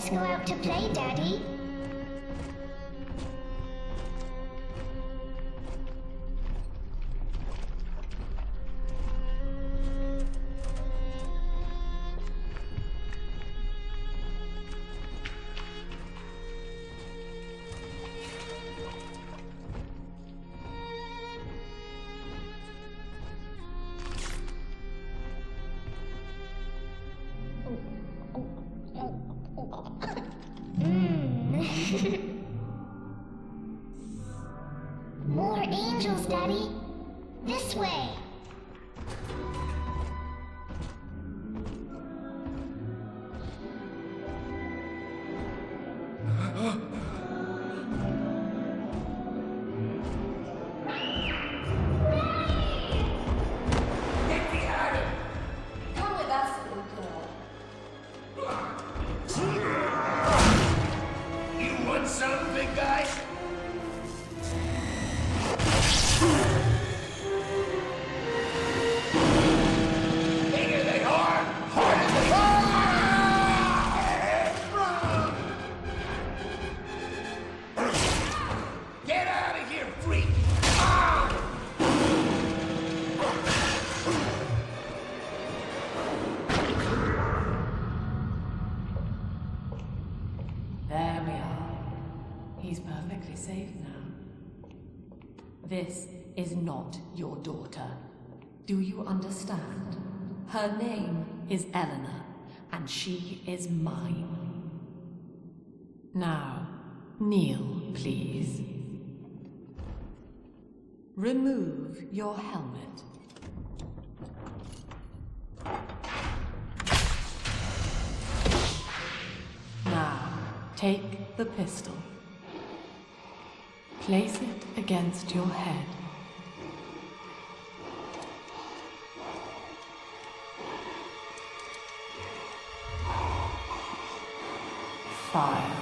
Let's go out to play, Daddy. More angels, Daddy. This way. Come with us, little girl. You want some, big guy? Bigger they are, harder they are! Get out of here, freak! There we are. He's perfectly safe now. This is not your daughter. Do you understand? Her name is Eleanor, and she is mine. Now, kneel, please. Remove your helmet. Now, take the pistol. Place it against your head. Fire.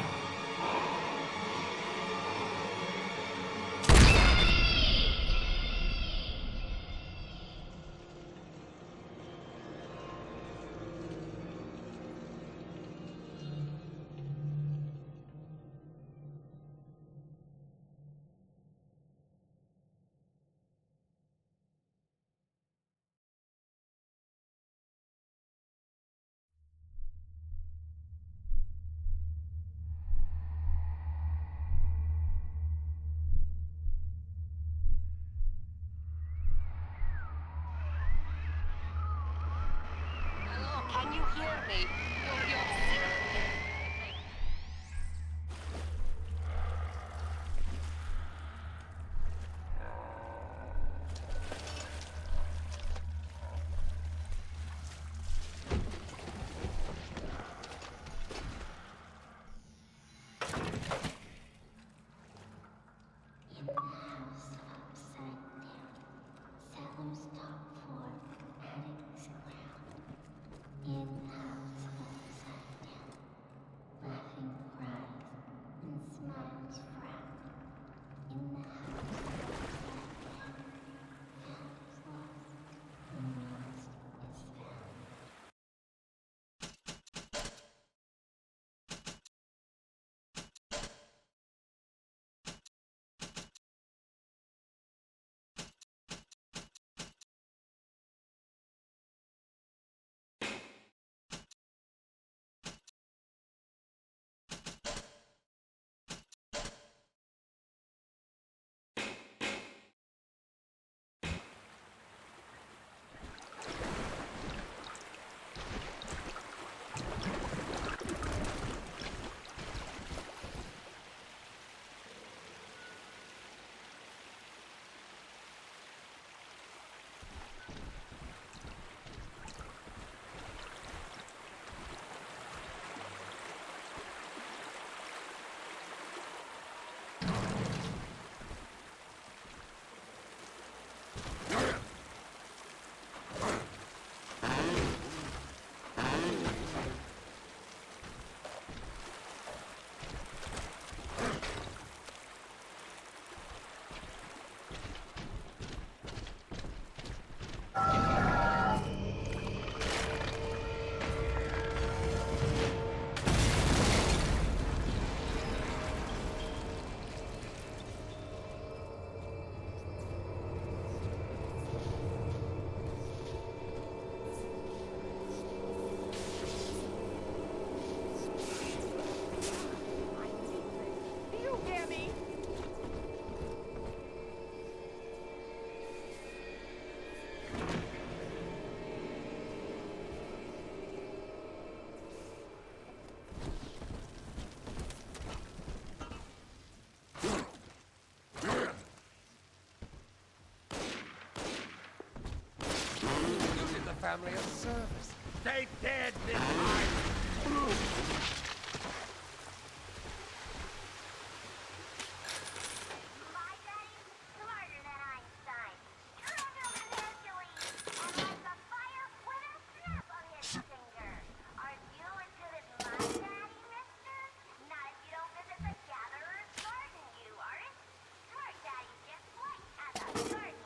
Hello, can you hear me? You're family a service. Stay dead this time! My daddy's smarter than Einstein. Trivial Hercules! And lights a fire with a snap of his finger. Are you as good as my daddy, mister? Not if you don't visit the Gatherer's Garden, you aren't. Smart daddy just like as a garden.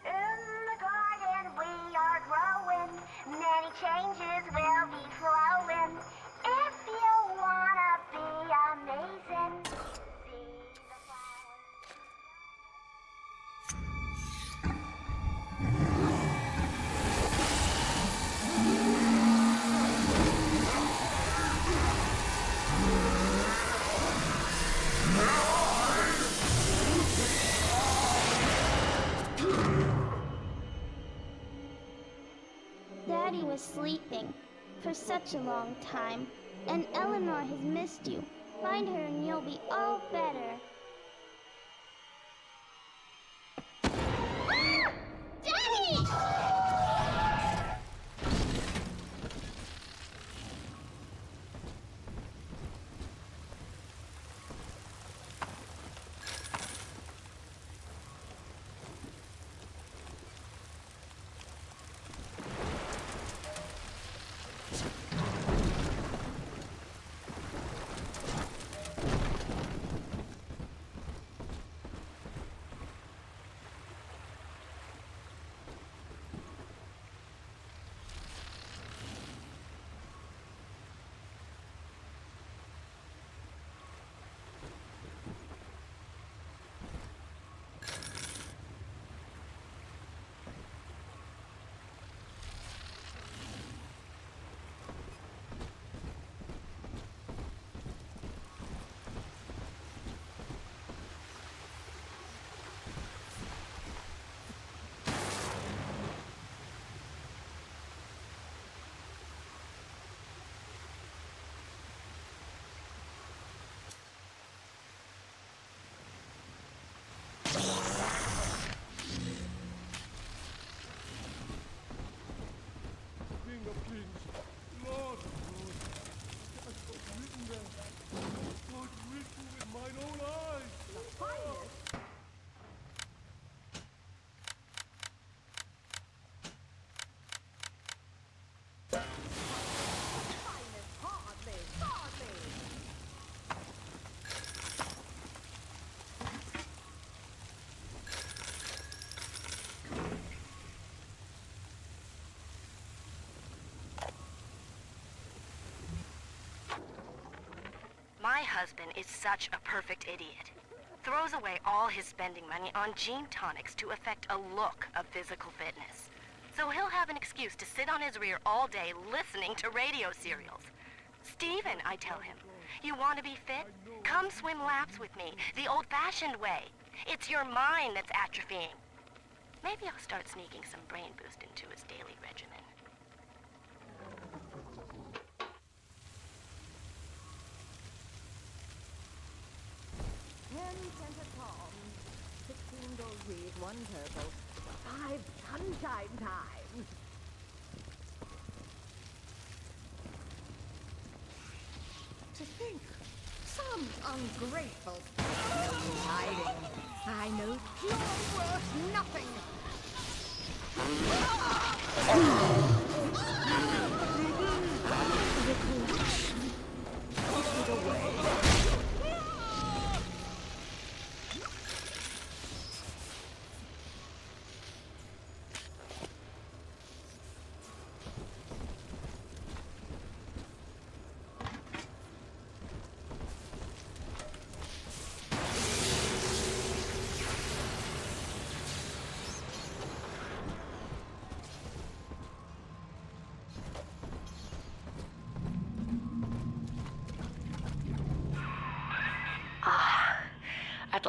In the garden we are growing, many changes will be flowing. If you wanna be amazing, see the flowers. Daddy was sleeping for such a long time, and Eleanor has missed you. Find her and you'll be all better. Daddy! King of kings, Lord of lords, I was written there. God written with mine own eyes. The finest. My husband is such a perfect idiot. Throws away all his spending money on gene tonics to affect a look of physical fitness. So he'll have an excuse to sit on his rear all day listening to radio serials. Stephen, I tell him, you want to be fit? Come swim laps with me, the old-fashioned way. It's your mind that's atrophying. Maybe I'll start sneaking some brain boost into his daily regimen. Read one purple, 5 sunshine times. To think, some ungrateful hiding. I know you're worth nothing.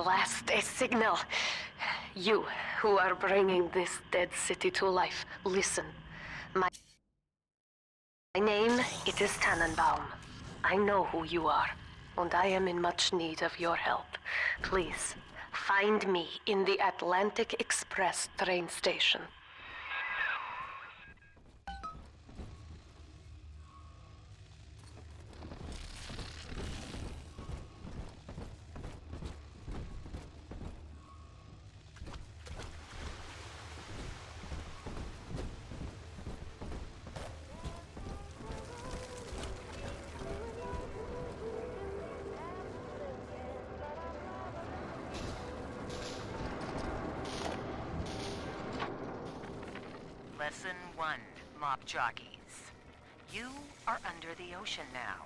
last a signal. You, who are bringing this dead city to life, listen. My name, it is Tannenbaum. I know who you are, and I am in much need of your help. Please, find me in the Atlantic Express train station. Lesson 1, Mop Jockeys. You are under the ocean now.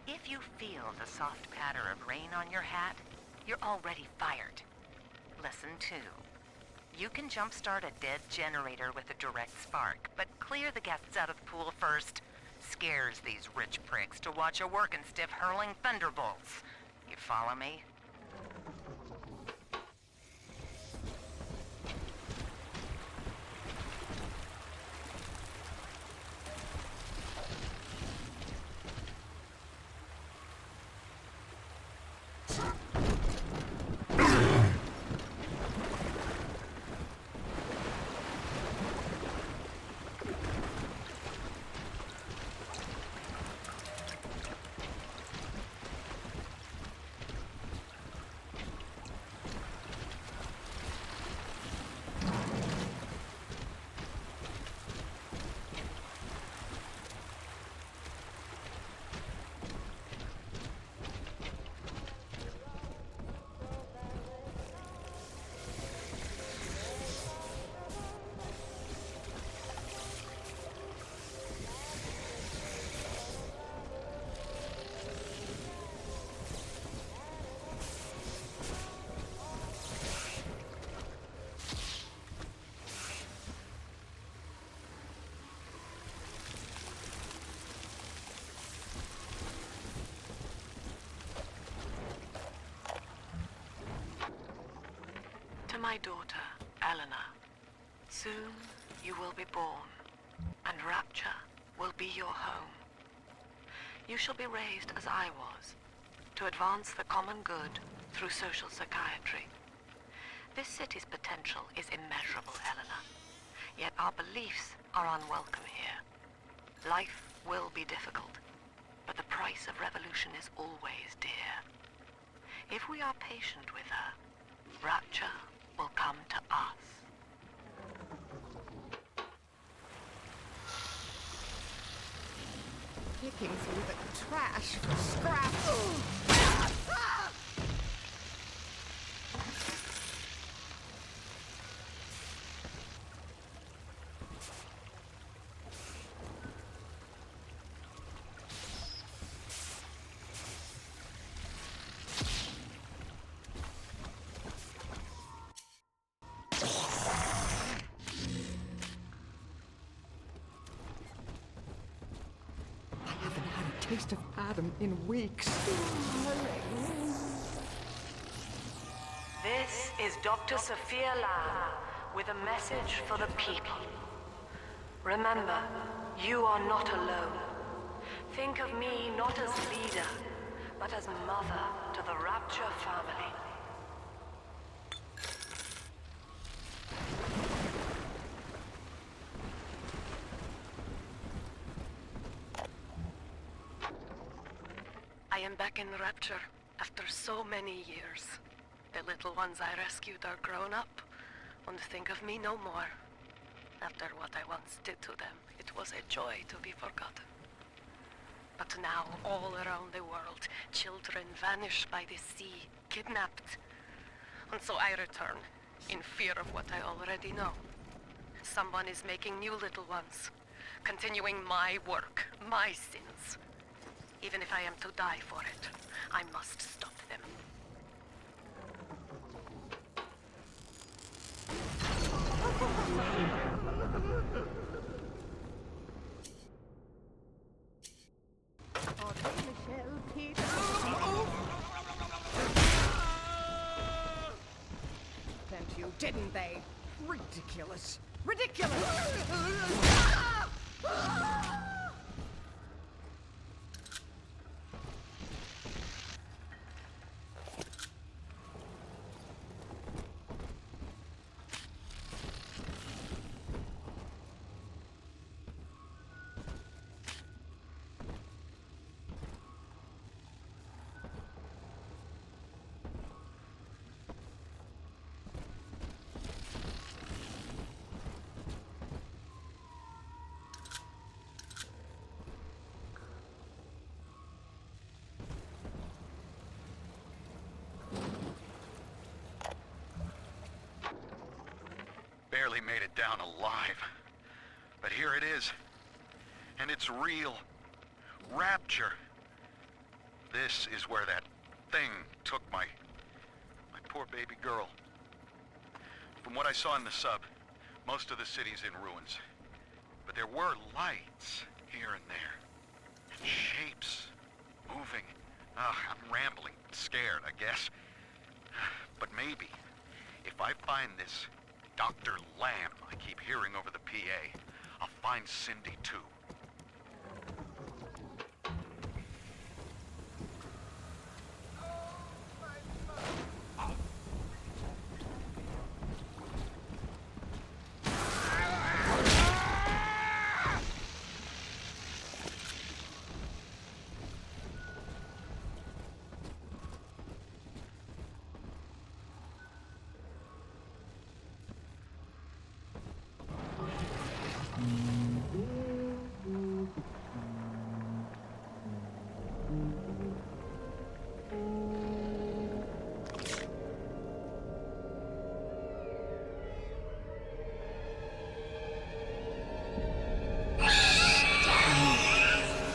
If you feel the soft patter of rain on your hat, you're already fired. Lesson 2. You can jumpstart a dead generator with a direct spark, but clear the guests out of the pool first. Scares these rich pricks to watch a working stiff hurling thunderbolts. You follow me? To my daughter, Eleanor, soon you will be born, and Rapture will be your home. You shall be raised as I was, to advance the common good through social psychiatry. This city's potential is immeasurable, Eleanor, yet our beliefs are unwelcome here. Life will be difficult, but the price of revolution is always dear. If we are patient with her, Rapture will come to us. Picking through the trash for scrap. Taste of Adam in weeks. This is Dr. Sophia Lamb with a message for the people. Remember, you are not alone. Think of me not as leader, but as mother to the Rapture family. I am back in Rapture after so many years. The little ones I rescued are grown up and think of me no more. After what I once did to them, it was a joy to be forgotten. But now, all around the world, children vanish by the sea, kidnapped. And so I return, in fear of what I already know. Someone is making new little ones, continuing my work, my sins. Even if I am to die for it, I must stop them. didn't they? Ridiculous. Ridiculous! Barely made it down alive. But here it is. And it's real. Rapture. This is where that thing took my poor baby girl. From what I saw in the sub, most of the city's in ruins. But there were lights here and there. And shapes moving. I'm rambling, scared, I guess. But maybe, if I find this Dr. Lamb I keep hearing over the PA, I'll find Cindy too.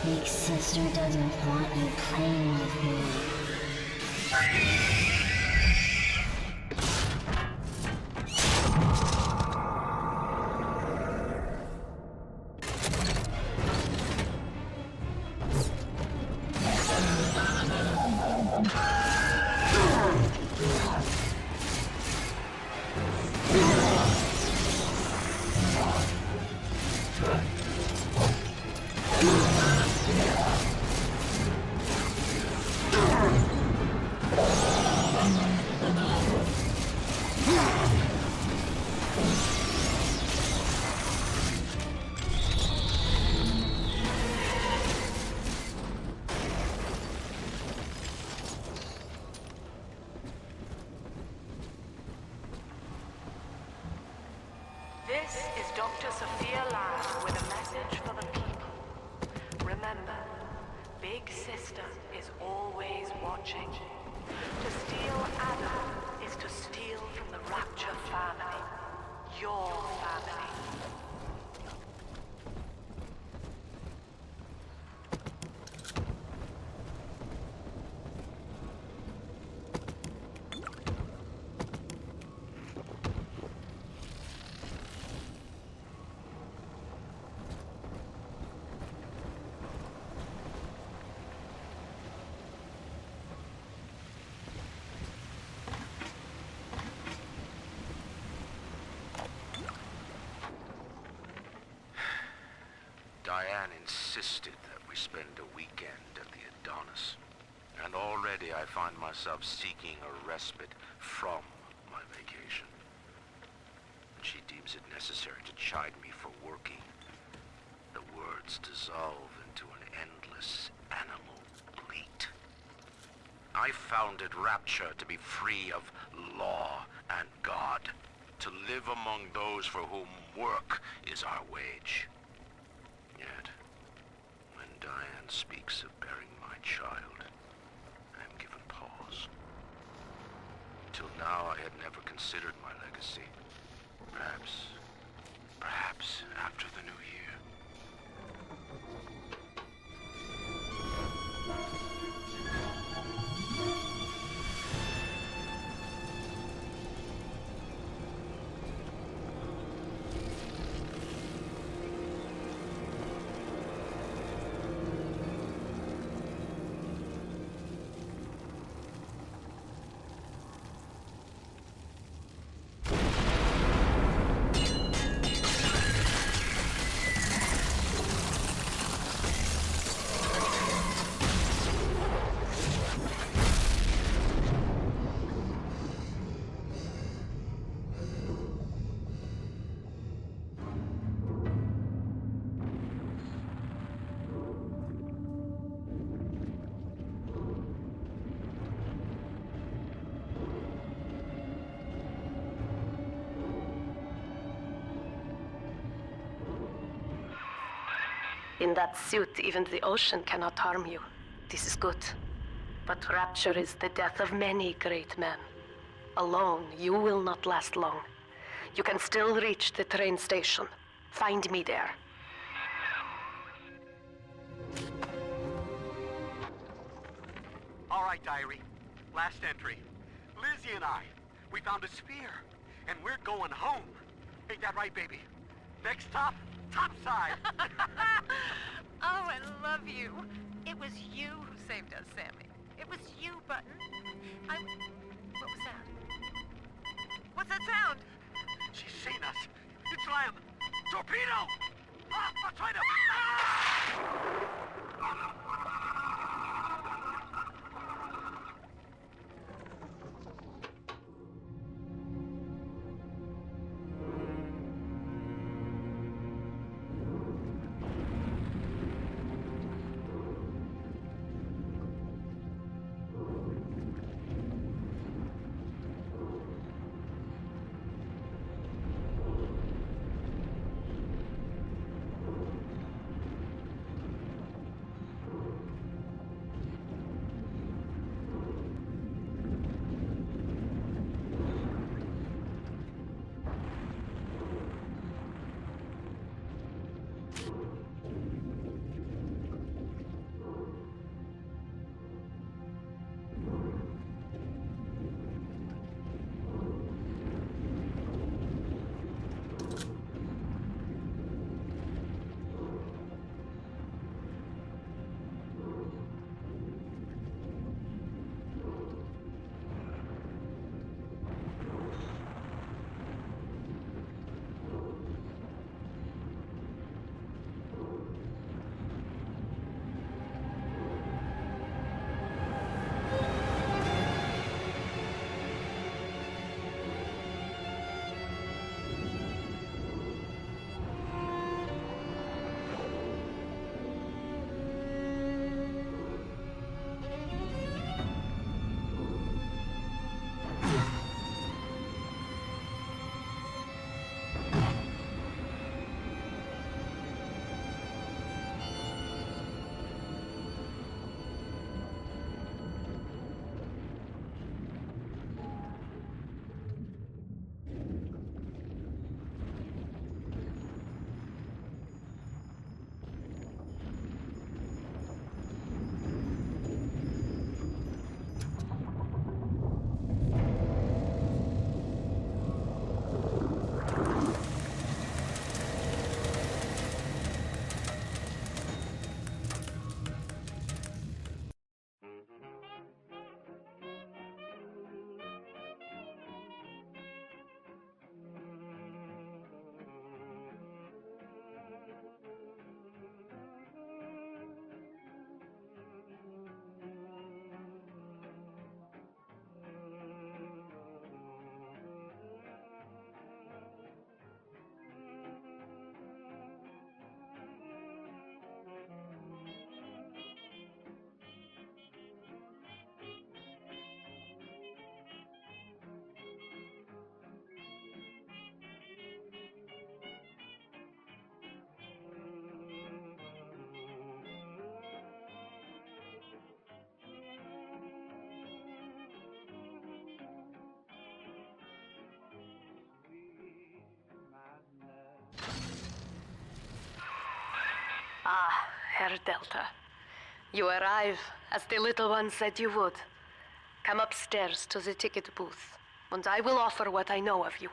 Big sister doesn't want you playing with me. This is Dr. Sophia Lamb with a message for the people. Remember, Big Sister is always watching. To steal Adam is to steal from the Rapture family. Your family. Diane insisted that we spend a weekend at the Adonis. And already I find myself seeking a respite from my vacation. And she deems it necessary to chide me for working. The words dissolve into an endless animal bleat. I founded Rapture to be free of law and God, to live among those for whom work is our wage. Yet, when Diane speaks of bearing my child, I am given pause. Till now I had never considered my legacy. Perhaps after the new year. In that suit, even the ocean cannot harm you. This is good. But Rapture is the death of many great men. Alone, you will not last long. You can still reach the train station. Find me there. All right, diary. Last entry. Lizzie and I, we found a sphere, and we're going home. Ain't that right, baby? Next stop, topside. Oh, I love you. It was you who saved us, Sammy. It was you, Button. What was that? What's that sound? She's seen us. It's Lamb. Torpedo! Ah, I'll try to... Ah, Herr Delta. You arrive, as the little one said you would. Come upstairs to the ticket booth, and I will offer what I know of you.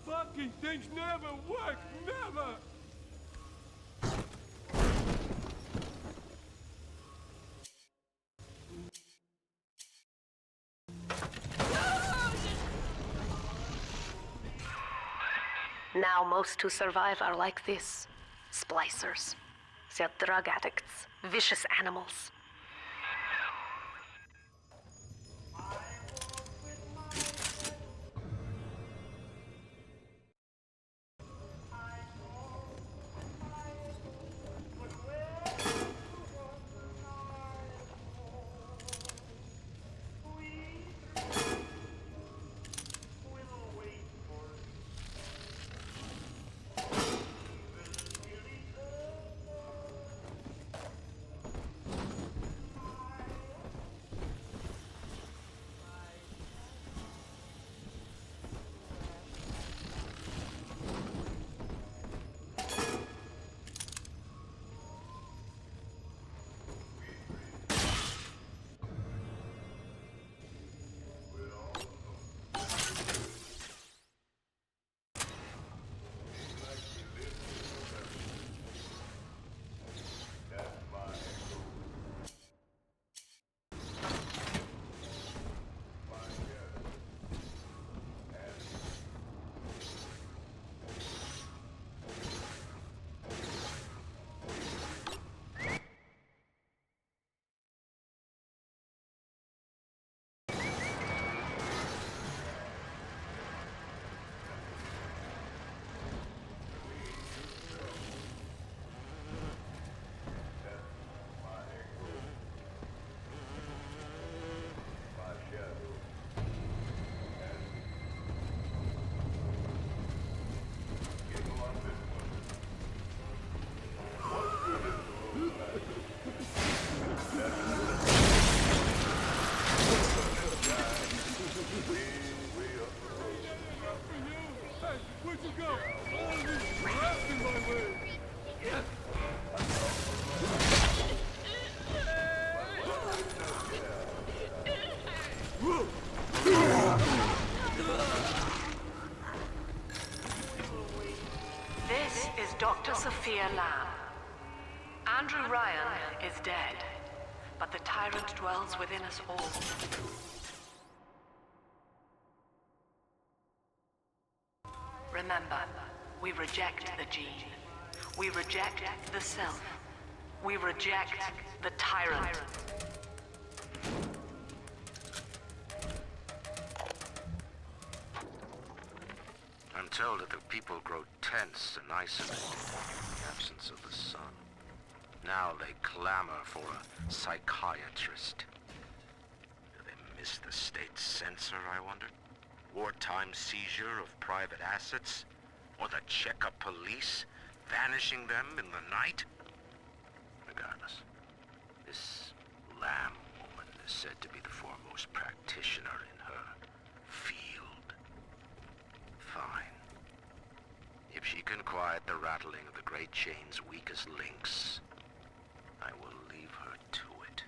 Fucking things never work, never! Now most who survive are like this. Splicers. They're drug addicts. Vicious animals. Where'd you go? All these rats in my way! This is Dr. Sophia Lamb. Andrew Ryan is dead, but the tyrant dwells within us all. Remember, we reject the gene. We reject the self. We reject the tyrant. I'm told that the people grow tense and isolated in the absence of the sun. Now they clamor for a psychiatrist. Do they miss the state censor, I wonder? Wartime seizure of private assets? Or the checkup police vanishing them in the night? Regardless, this Lamb woman is said to be the foremost practitioner in her field. Fine. If she can quiet the rattling of the Great Chain's weakest links, I will leave her to it.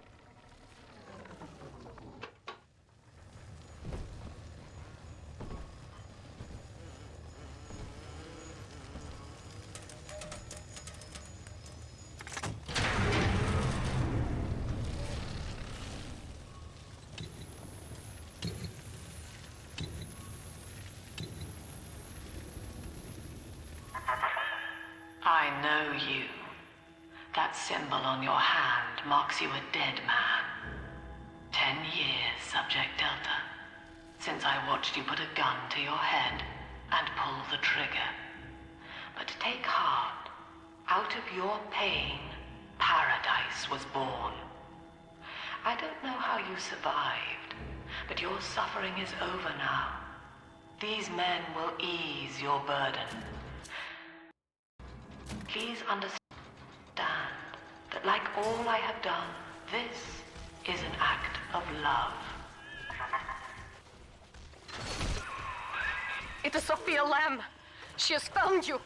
I know you. That symbol on your hand marks you a dead man. 10 years, Subject Delta, since I watched you put a gun to your head and pull the trigger. But take heart. Out of your pain, paradise was born. I don't know how you survived, but your suffering is over now. These men will ease your burden. Please understand that like all I have done, this is an act of love. It is Sophia Lamb. She has found you.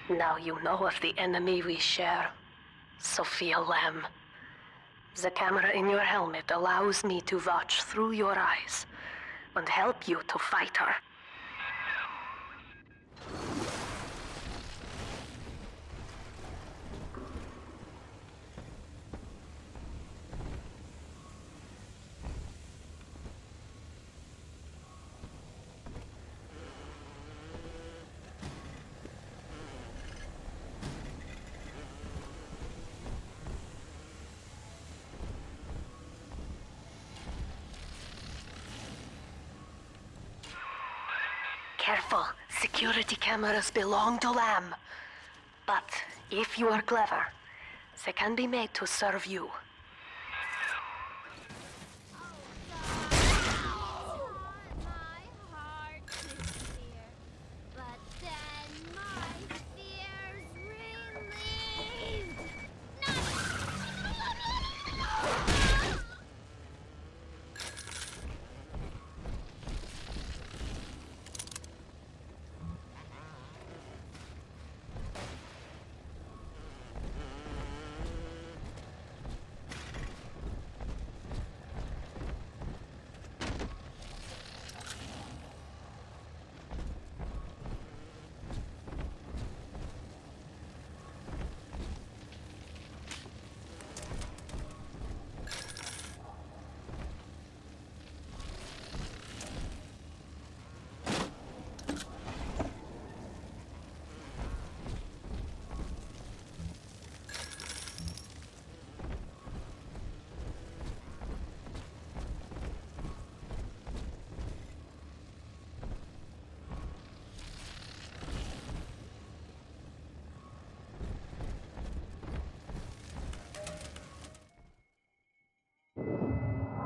Now you know of the enemy we share, Sophia Lamb. The camera in your helmet allows me to watch through your eyes and help you to fight her. Careful, security cameras belong to Lamb. But if you are clever, they can be made to serve you. My heart is clear, but then my fears relieved.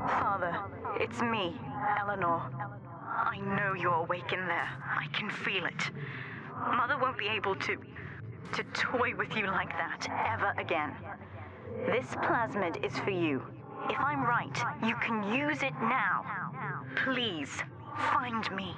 Father, it's me, Eleanor. I know you're awake in there. I can feel it. Mother won't be able to toy with you like that ever again. This plasmid is for you. If I'm right, you can use it now. Please, find me.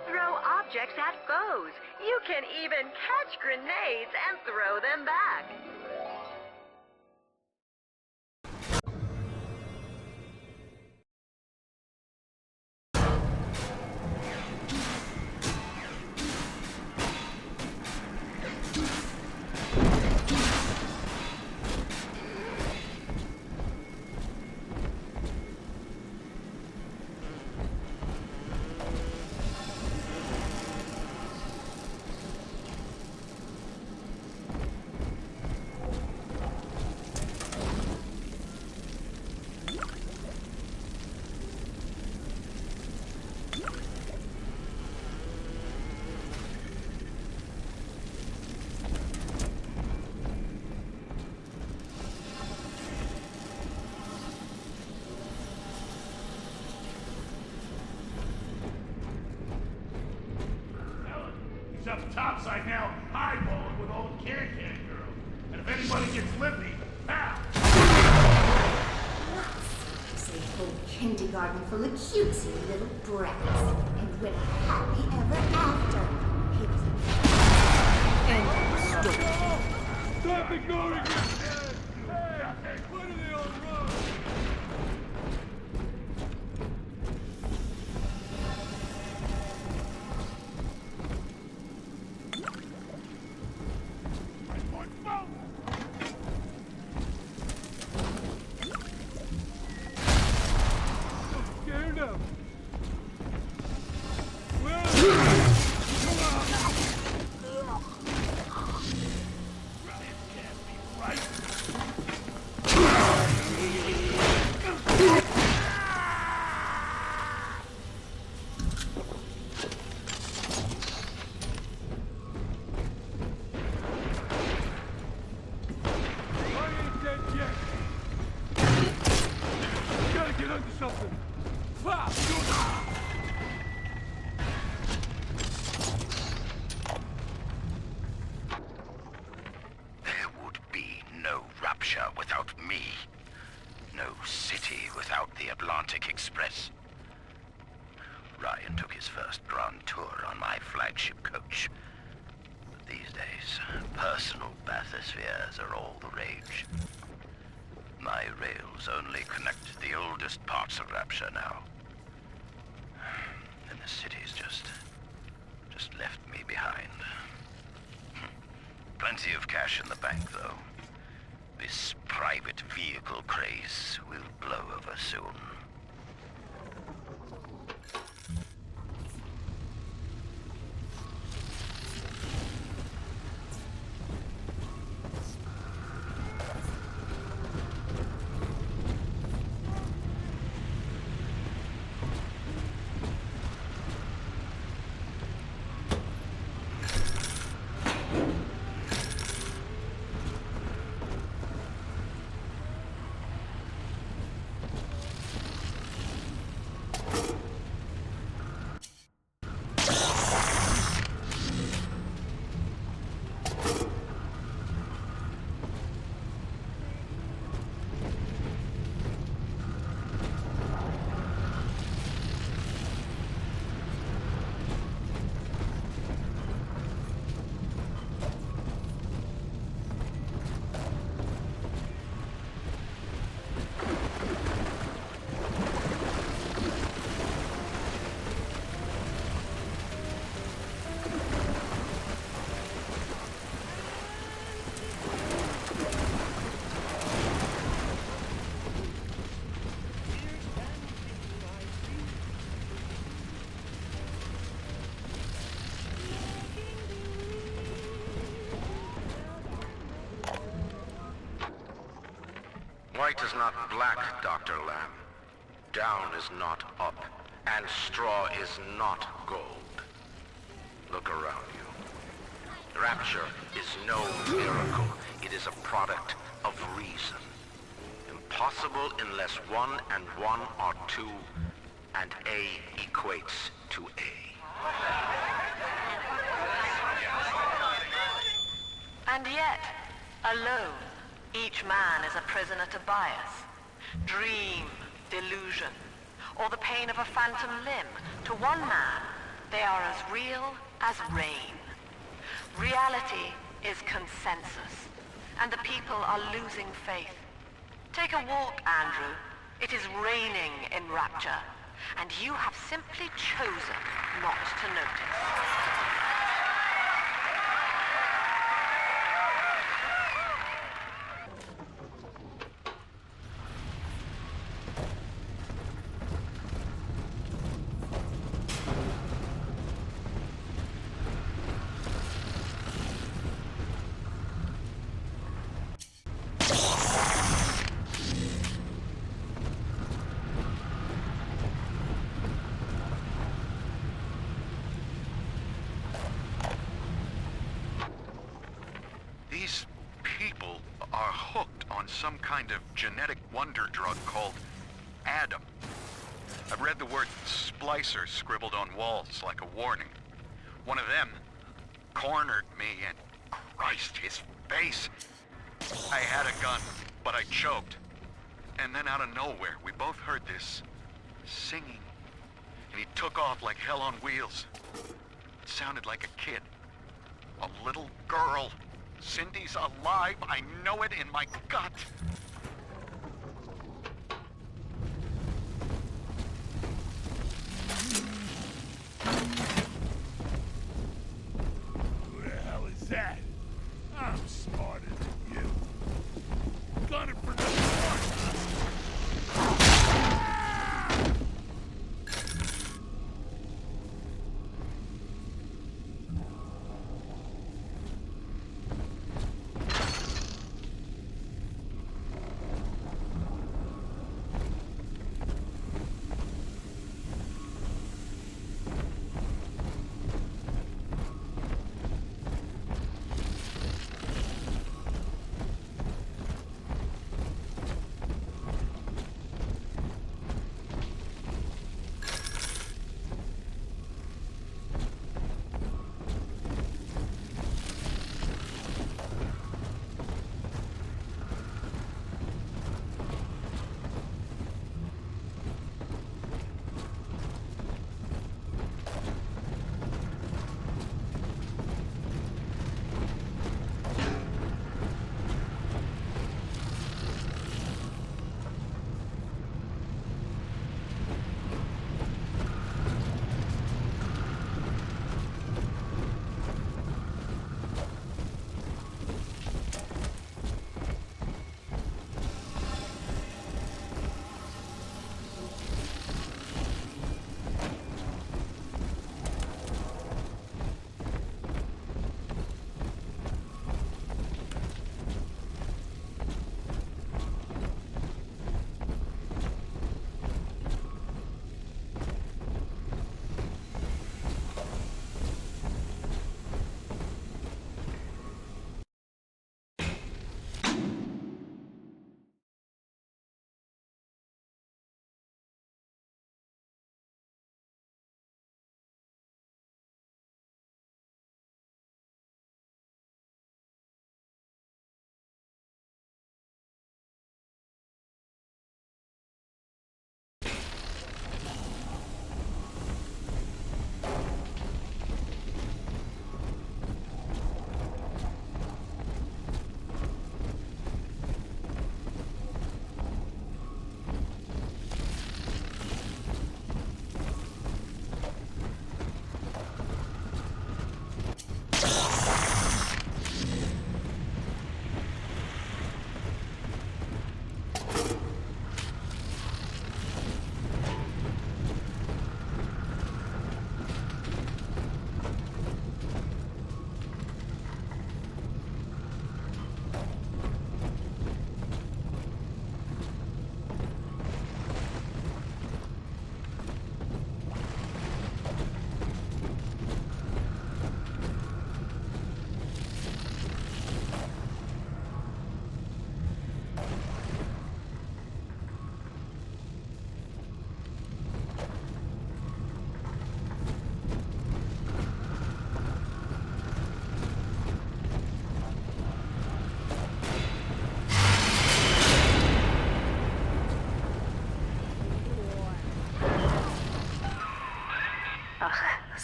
Throw objects at foes. You can even catch grenades and throw them back. He's up topside now, eyeballing with all the can-can girls. And if anybody gets lippy, pow! Say full kindergarten full of cutesy little brats. And went a happy ever after. He was end of story. Stop ignoring me! Hey, why do they all run? Scared of. transatlantic express. Ryan took his first grand tour on my flagship coach. But these days, personal bathyspheres are all the rage. My rails only connect the oldest parts of Rapture now. And the city's just left me behind. Plenty of cash in the bank, though. This private vehicle craze will blow over soon. White is not black, Dr. Lamb. Down is not up, and straw is not gold. Look around you. Rapture is no miracle. It is a product of reason. Impossible unless 1 and 1 are 2, and A equates to A. And yet, alone, each man is a prisoner to bias, dream, delusion, or the pain of a phantom limb. To one man, they are as real as rain. Reality is consensus, and the people are losing faith. Take a walk, Andrew. It is raining in Rapture, and you have simply chosen not to notice. These people are hooked on some kind of genetic wonder drug called Adam. I've read the word splicer scribbled on walls like a warning. One of them cornered me and Christ, his face. I had a gun, but I choked. And then out of nowhere, we both heard this singing. And he took off like hell on wheels. It sounded like a kid. A little girl. Cindy's alive. I know it in my gut. Who the hell is that? I'm smarter than you. Gunning for number 1.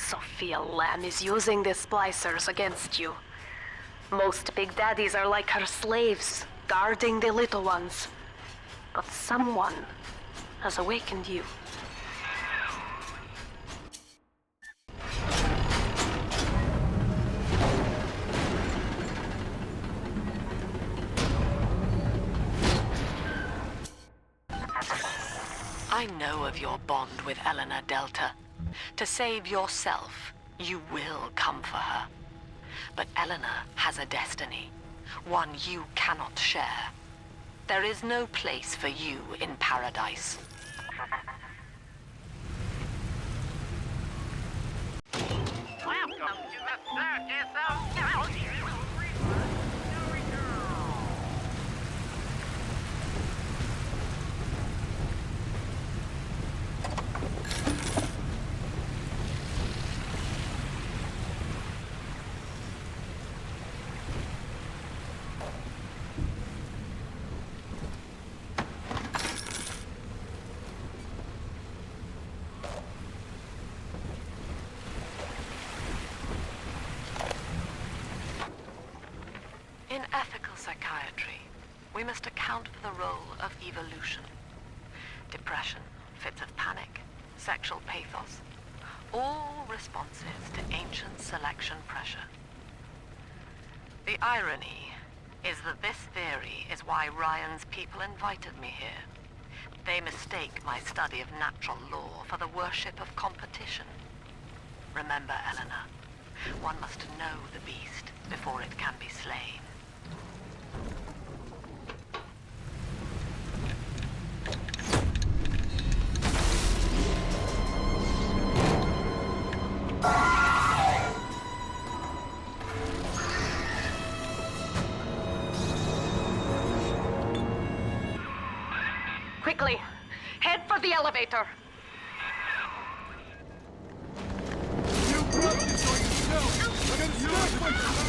Sophia Lamb is using the splicers against you. Most big daddies are like her slaves, guarding the little ones. But someone has awakened you. I know of your bond with Eleanor Delta. To save yourself, you will come for her. But Eleanor has a destiny, one you cannot share. There is no place for you in paradise. Welcome to the circus of In ethical psychiatry, we must account for the role of evolution. Depression, fits of panic, sexual pathos, all responses to ancient selection pressure. The irony is that this theory is why Ryan's people invited me here. They mistake my study of natural law for the worship of competition. Remember, Eleanor, one must know the beast before it can be slain. Quickly, head for the elevator. You brought this on yourself! Against snatching!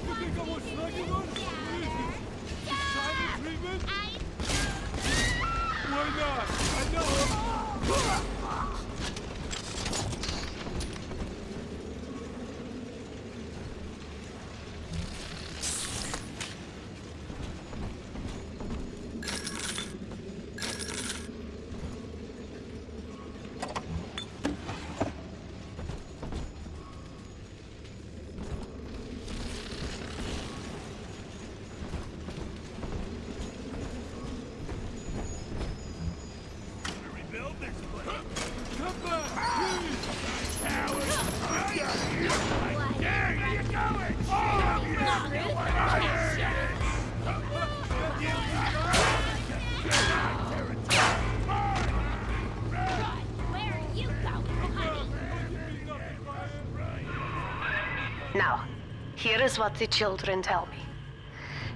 You think I was slugging on? What is this? Silent treatment? Why not? I know! Rebuild this place! Come back, please! Coward! There you going! Where are you going, honey? Now, here is what the children tell me.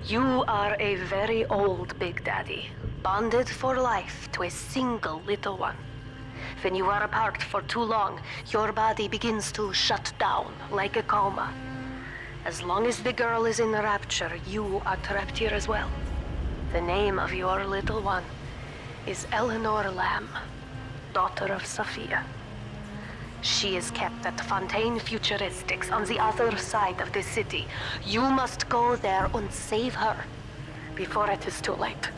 You are a very old Big Daddy, bonded for life to a single little one. When you are apart for too long, your body begins to shut down like a coma. As long as the girl is in the Rapture, you are trapped here as well. The name of your little one is Eleanor Lamb, daughter of Sophia. She is kept at Fontaine Futuristics on the other side of the city. You must go there and save her before it is too late.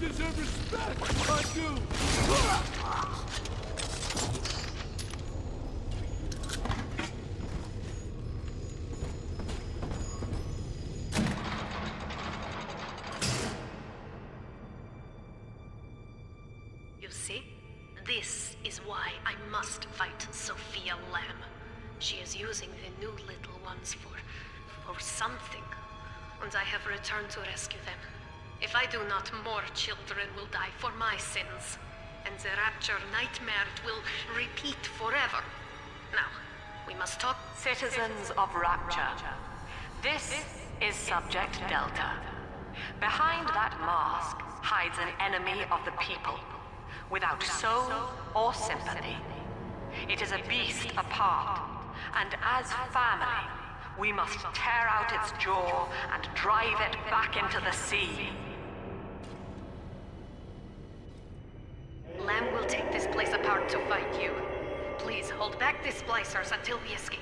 deserve respect! I do! You see? This is why I must fight Sophia Lamb. She is using the new little ones for something. And I have returned to rescue them. If I do not, more children will die for my sins. And the Rapture nightmare will repeat forever. Now, we must talk. Citizens of Rapture, this is Subject Delta. Behind that mask hides an enemy of the people, without soul or sympathy. It is a beast apart, and as family, we must tear out its jaw and drive it back into the sea. Lamb will take this place apart to fight you. Please hold back the splicers until we escape.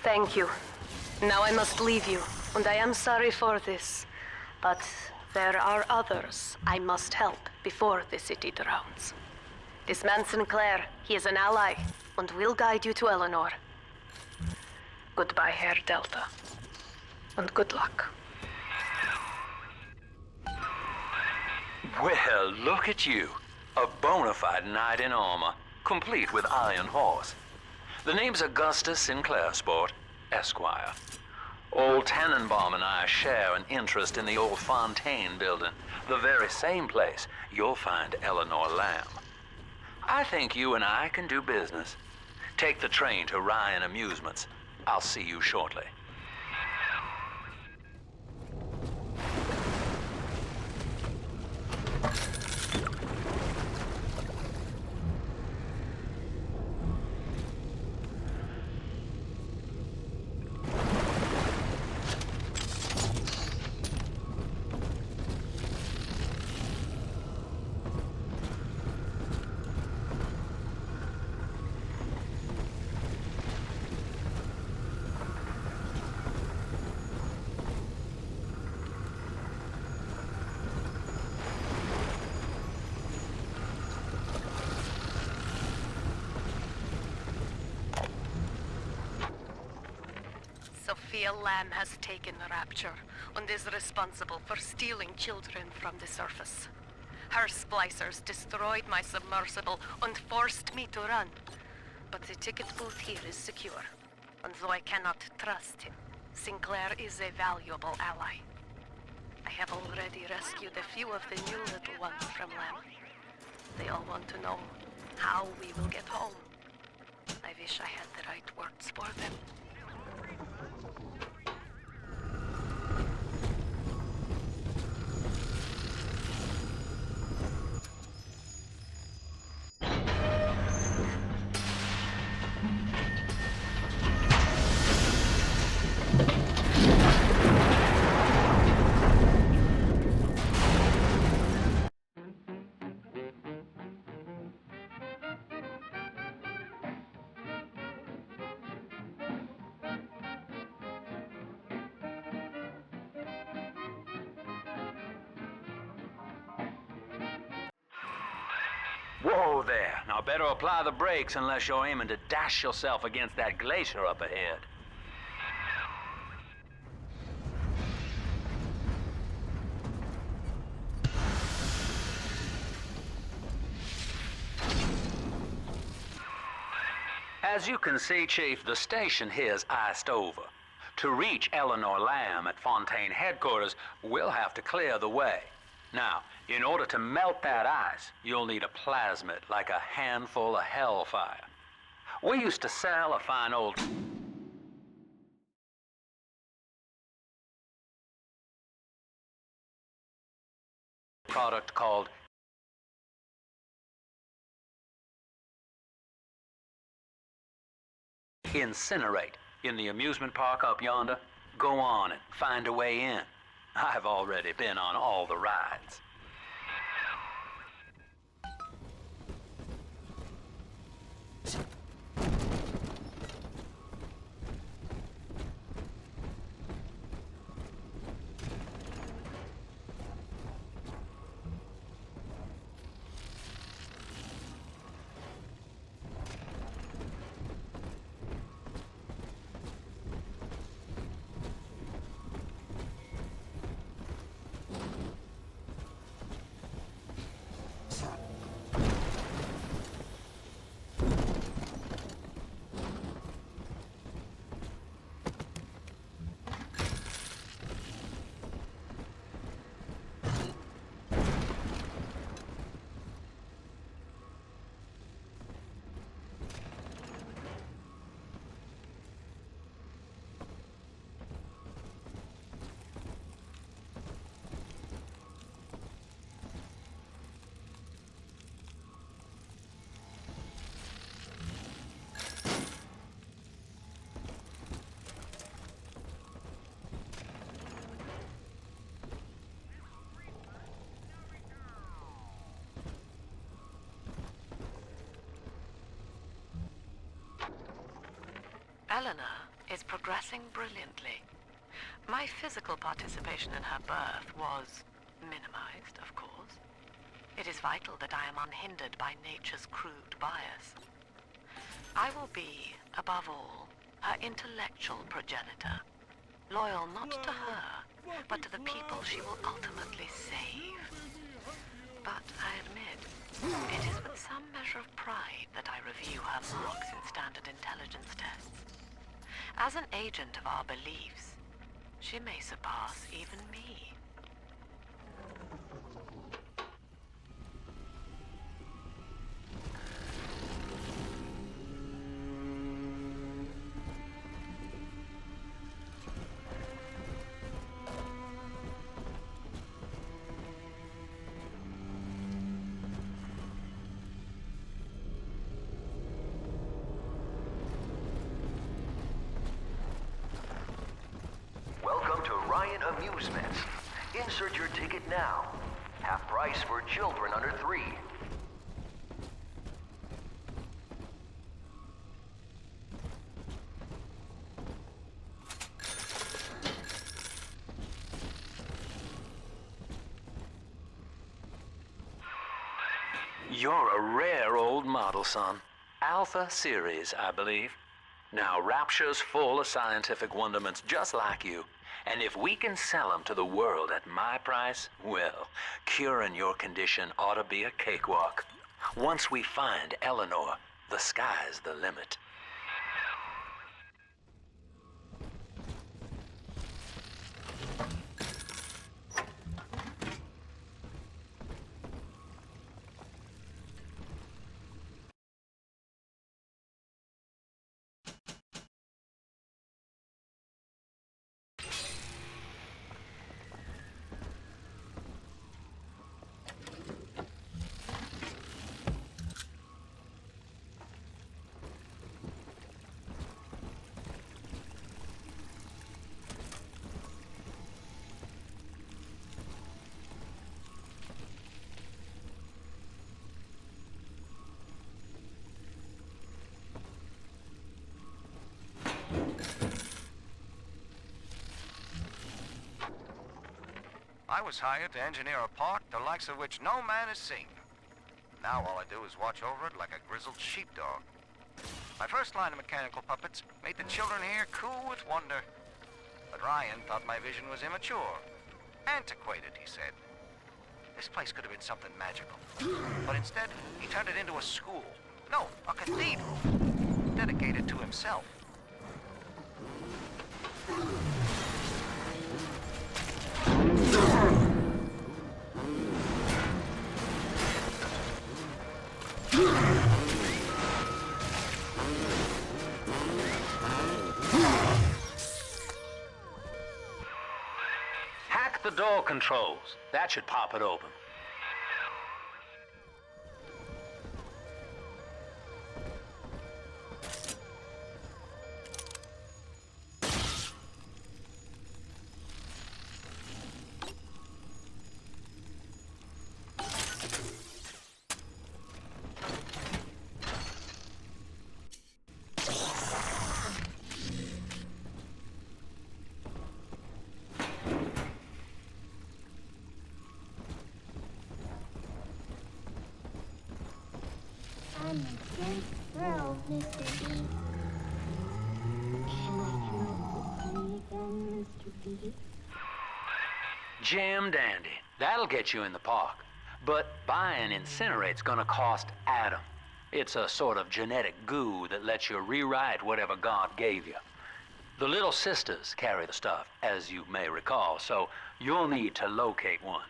Thank you. Now I must leave you, and I am sorry for this. But there are others I must help before the city drowns. This man Sinclair, he is an ally, and will guide you to Eleanor. Goodbye, Herr Delta. And good luck. Well, look at you. A bona fide knight in armor, complete with iron horse. The name's Augustus Sinclair, Sport, Esquire. Old Tannenbaum and I share an interest in the old Fontaine building, the very same place you'll find Eleanor Lamb. I think you and I can do business. Take the train to Ryan Amusements. I'll see you shortly. Sophia Lamb has taken Rapture and is responsible for stealing children from the surface. Her splicers destroyed my submersible and forced me to run. But the ticket booth here is secure, and though I cannot trust him, Sinclair is a valuable ally. I have already rescued a few of the new little ones from Lamb. They all want to know how we will get home. I wish I had the right words for them. Whoa there. Now better apply the brakes unless you're aiming to dash yourself against that glacier up ahead. As you can see, Chief, the station here's iced over. To reach Eleanor Lamb at Fontaine headquarters, we'll have to clear the way. Now, in order to melt that ice, you'll need a plasmid, like a handful of hellfire. We used to sell a fine old product called Incinerate in the amusement park up yonder. Go on and find a way in. I've already been on all the rides. Eleanor is progressing brilliantly. My physical participation in her birth was minimized, of course. It is vital that I am unhindered by nature's crude bias. I will be, above all, her intellectual progenitor, loyal not to her, but to the people she will ultimately save. But I admit, it is with some measure of pride that I review her marks in standard intelligence tests. As an agent of our beliefs, she may surpass even me. Amusements. Insert your ticket now. Half price for children under 3. You're a rare old model, son. Alpha series, I believe. Now, Rapture's full of scientific wonderments just like you. And if we can sell them to the world at my price, well, curing your condition ought to be a cakewalk. Once we find Eleanor, the sky's the limit. I was hired to engineer a park the likes of which no man has seen. Now all I do is watch over it like a grizzled sheepdog. My first line of mechanical puppets made the children here cool with wonder. But Ryan thought my vision was immature. Antiquated, he said. This place could have been something magical. But instead, he turned it into a school. No, a cathedral. dedicated to himself. Hack the door controls. That should pop it open. I'm again thrilled, Mr. B. Can I have the honey again, Mr. B? Jam dandy. That'll get you in the park. But buying Incinerate's gonna cost Adam. It's a sort of genetic goo that lets you rewrite whatever God gave you. The Little Sisters carry the stuff, as you may recall, so you'll need to locate one.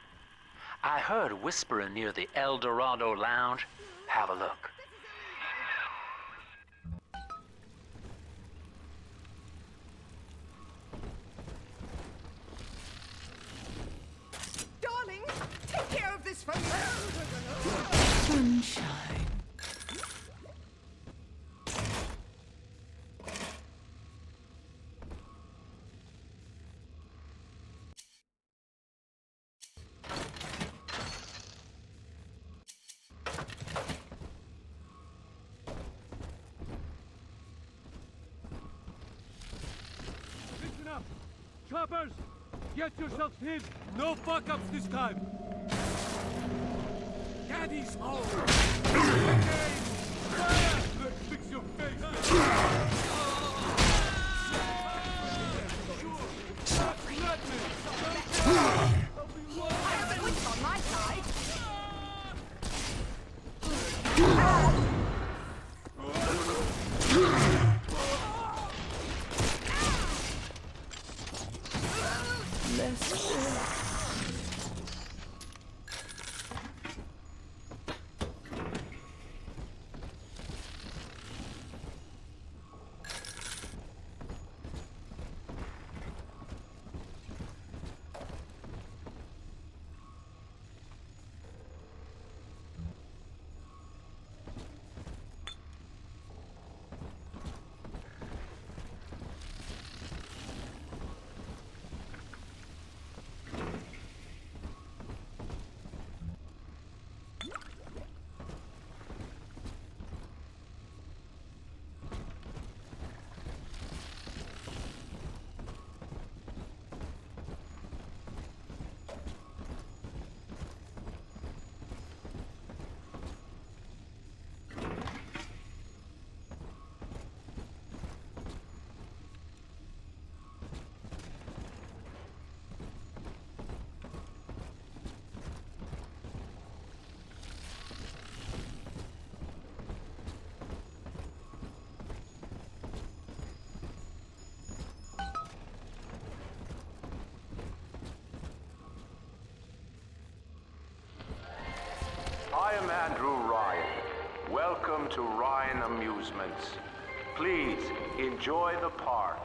I heard whispering near the El Dorado Lounge. Have a look. Darling, take care of this for me. Sunshine. Listen up! Choppers! Get yourselves hid! No fuck-ups this time! Daddy's home! Fire! Fix your face! Let me! I have a witch on my side. I am Andrew Ryan. Welcome to Ryan Amusements. Please enjoy the park.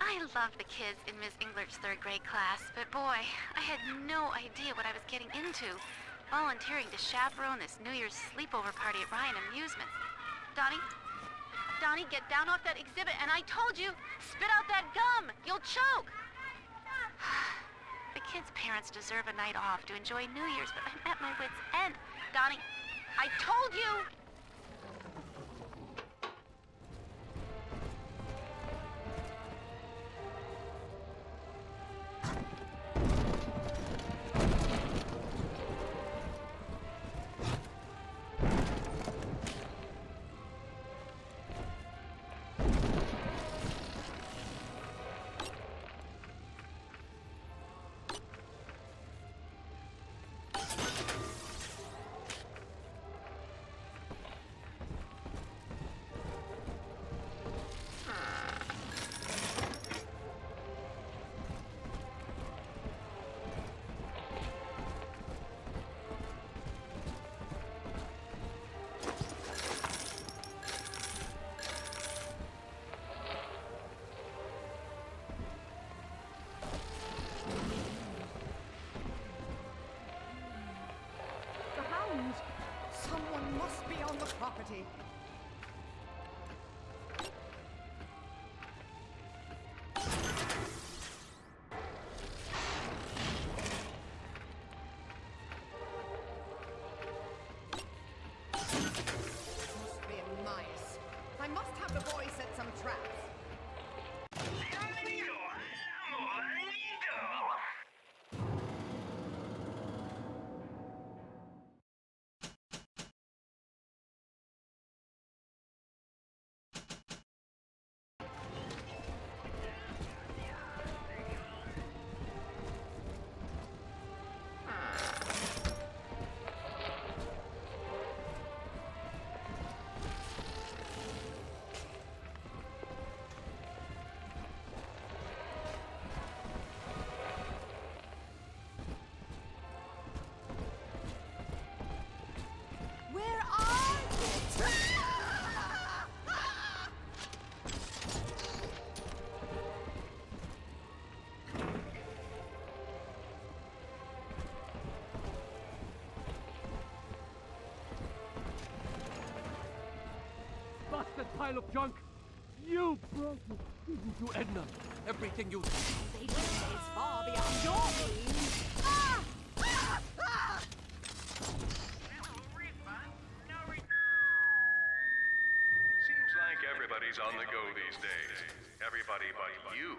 I love the kids in Miss Englert's third grade class, but boy, I had no idea what I was getting into, volunteering to chaperone this New Year's sleepover party at Ryan Amusements. Donnie? Donnie, get down off that exhibit, and I told you, spit out that gum! You'll choke! The kids' parents deserve a night off to enjoy New Year's, but I'm at my wit's end. Donnie, I told you! Someone must be on the property. Must be a mice. I must have the boy set some traps. Busted pile of junk! You broke it! Didn't you, Edna? Everything you... They did is far beyond your means. Seems like everybody's on the go these days. Everybody but you.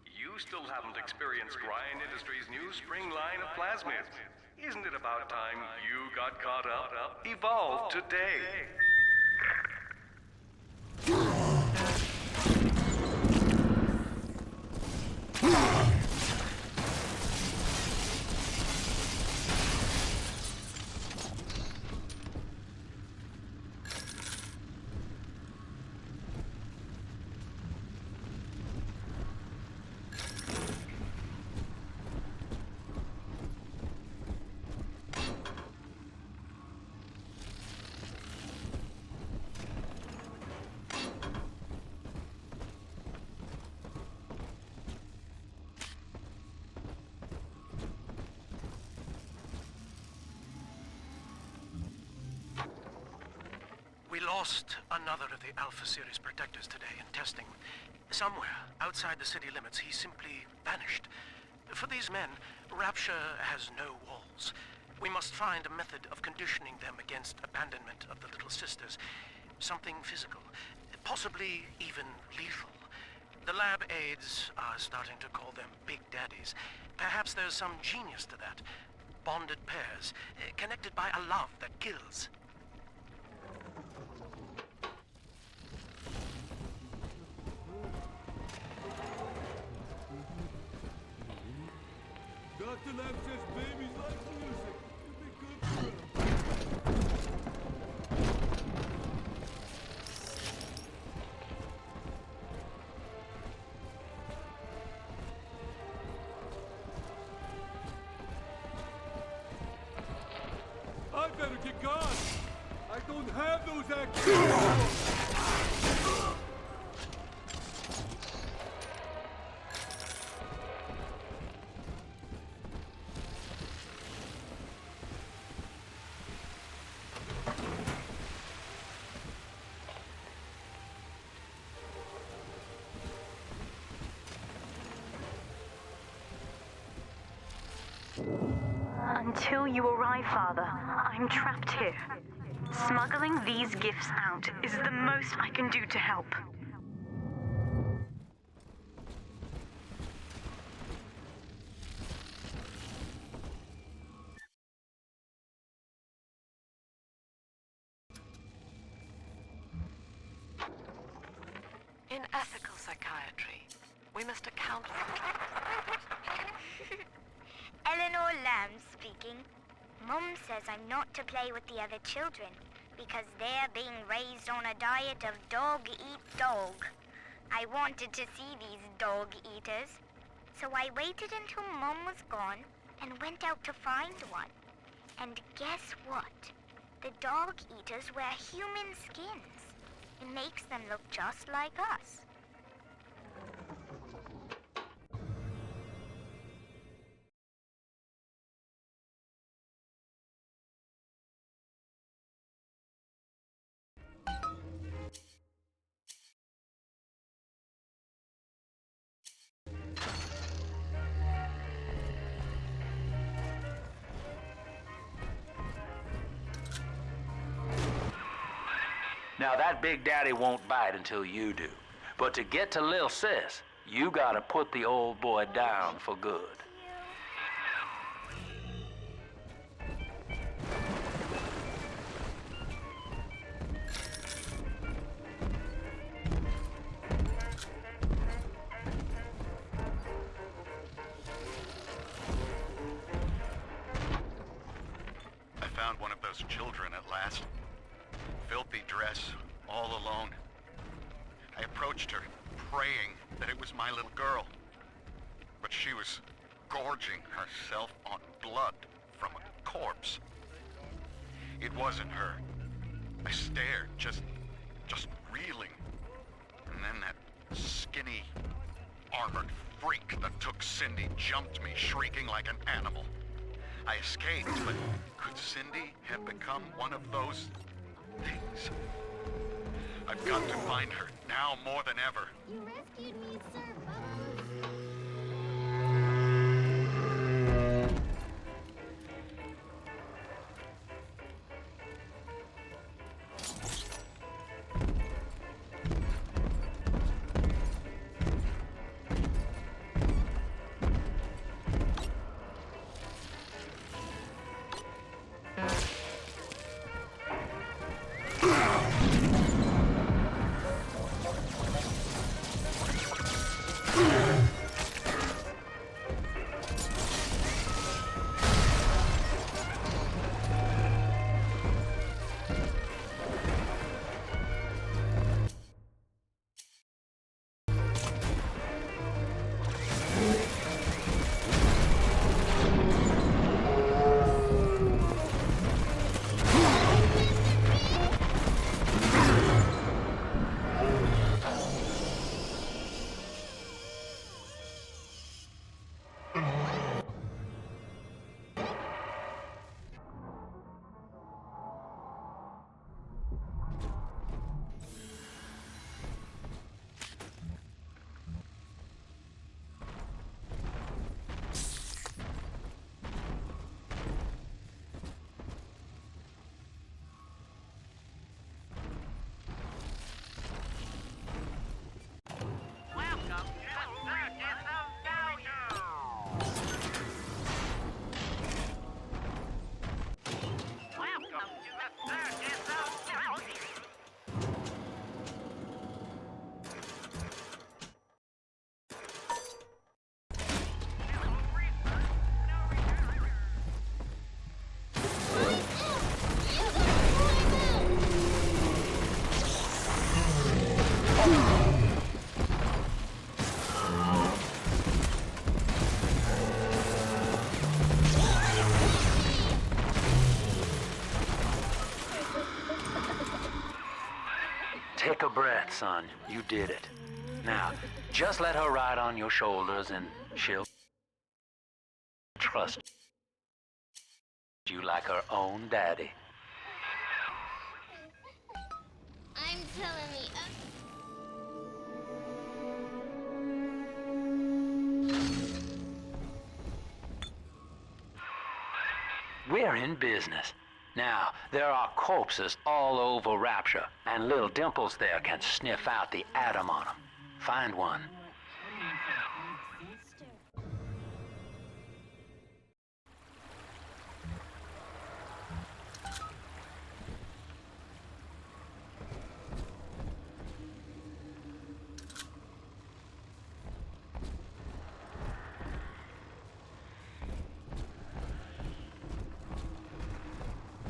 You still haven't experienced Ryan Industries' new spring line of plasmids. Isn't it about time you got caught up? Evolve today. We lost another of the Alpha Series protectors today in testing. Somewhere outside the city limits, he simply vanished. For these men, Rapture has no walls. We must find a method of conditioning them against abandonment of the Little Sisters. Something physical, possibly even lethal. The lab aides are starting to call them Big Daddies. Perhaps there's some genius to that. Bonded pairs, connected by a love that kills. Dr. Lamb says babies like music. It'd be good for them. I better get gone. I don't have those actions. Until you arrive, Father, I'm trapped here. Smuggling these gifts out is the most I can do to help. In ethical psychiatry, we must account for... Eleanor Lamb speaking. Mum says I'm not to play with the other children because they're being raised on a diet of dog-eat-dog. I wanted to see these dog-eaters, so I waited until Mum was gone and went out to find one. And guess what? The dog-eaters wear human skins. It makes them look just like us. Now, that Big Daddy won't bite until you do. But to get to Lil Sis, you gotta put the old boy down for good. I found one of those children at last. Filthy dress, all alone. I approached her, praying that it was my little girl. But she was gorging herself on blood from a corpse. It wasn't her. I stared, just reeling. And then that skinny, armored freak that took Cindy jumped me, shrieking like an animal. I escaped, but could Cindy have become one of those things? I've got to find her, now more than ever. You rescued me, Sir Bubbles. Take a breath, son. You did it. Now, just let her ride on your shoulders and she'll trust you like her own daddy. I'm telling me. We're in business. Now, there are corpses all over Rapture, and little Dimples there can sniff out the atom on them. Find one.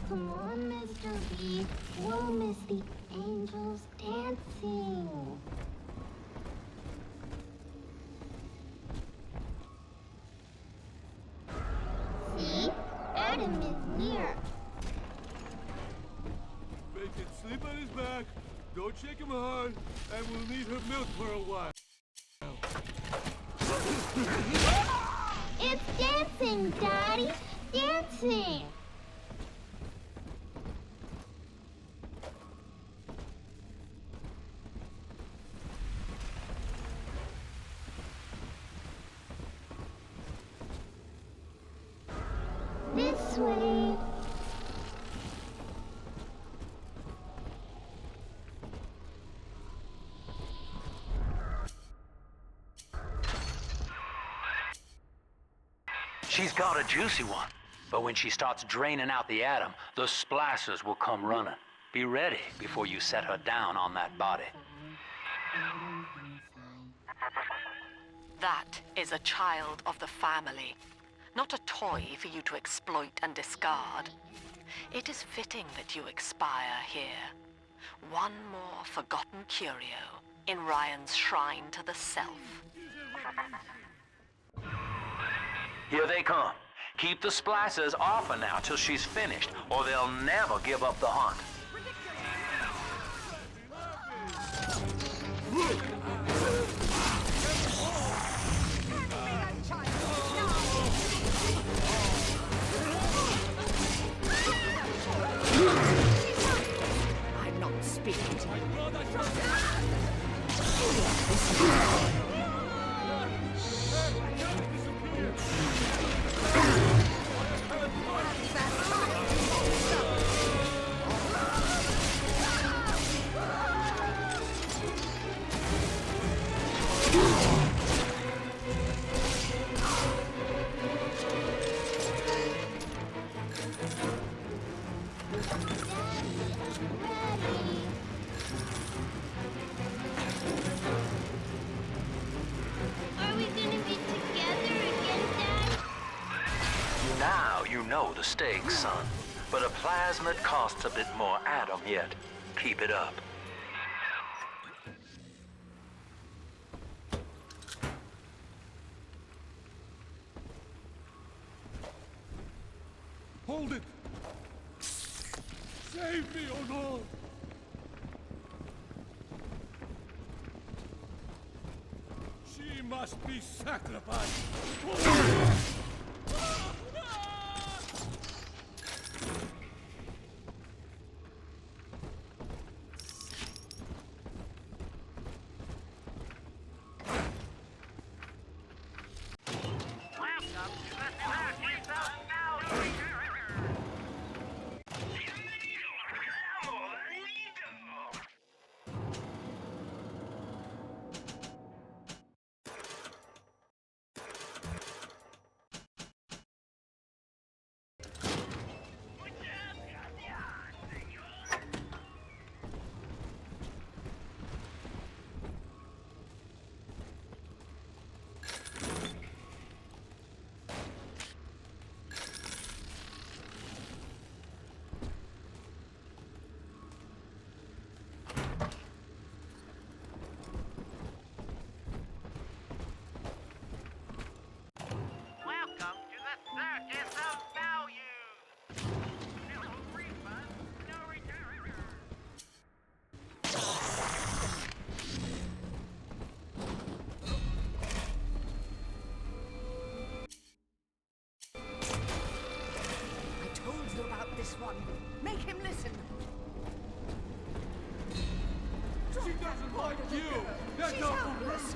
Come on, Mr. B. We'll miss the angels dancing. See? Adam is near. Make it sleep on his back, don't shake him hard, and we'll need her milk for a while. It's dancing, Daddy! Dancing! This way. She's got a juicy one, but when she starts draining out the atom, the splicers will come running. Be ready before you set her down on that body. That is a child of the family, not a toy for you to exploit and discard. It is fitting that you expire here. One more forgotten curio in Ryan's shrine to the self. Here they come. Keep the splicers off her now till she's finished, or they'll never give up the hunt. I'm not speaking to you. Are we gonna be together again, Dad? Now you know the stakes, son. But a plasmid costs a bit more atom yet. Keep it up. Hold it! Save me, oh Lord! She must be sacrificed! This one. Make him listen. She doesn't like you! That's She's not helpless.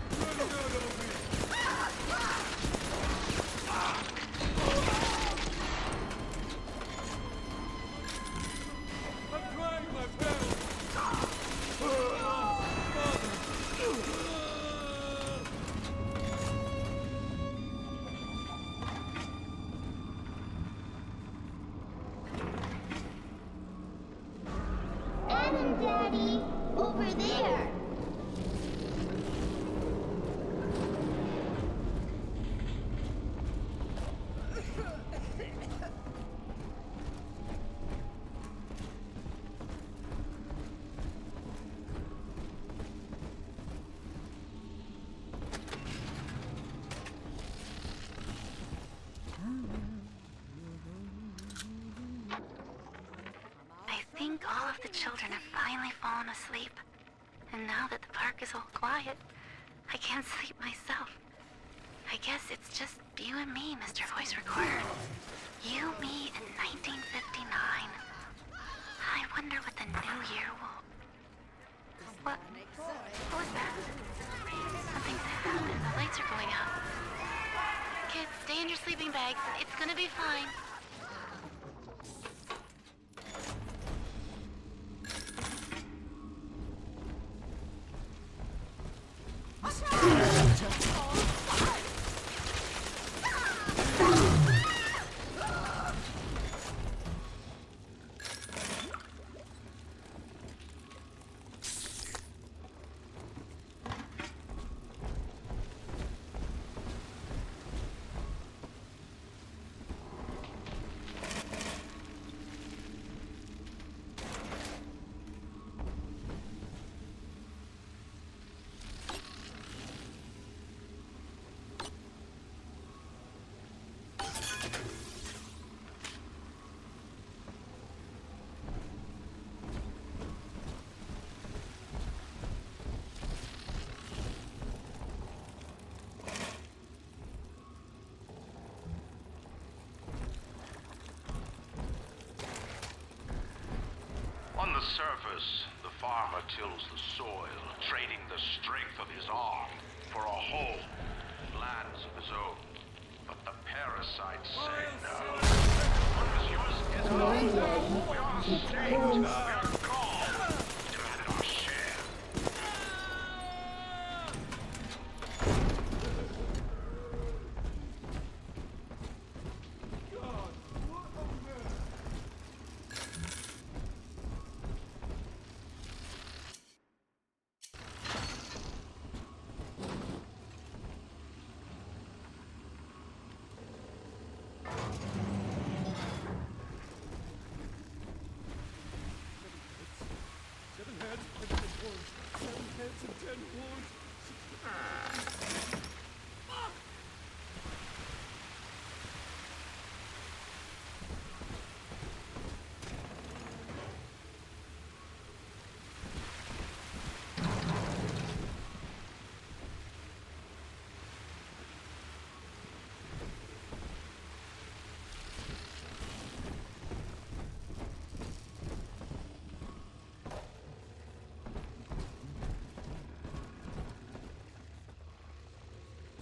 Daddy! Over there! I think all of the children have finally fallen asleep. And now that the park is all quiet, I can't sleep myself. I guess it's just you and me, Mr. Voice Recorder. You, me, in 1959. I wonder what the new year will... What was that? Something's happened. The lights are going out. Kids, stay in your sleeping bags. It's gonna be fine. On the surface, the farmer tills the soil, trading the strength of his arm for a home, lands of his own. But the parasites say no. What is yours is ours. We are state. We are called to have our share.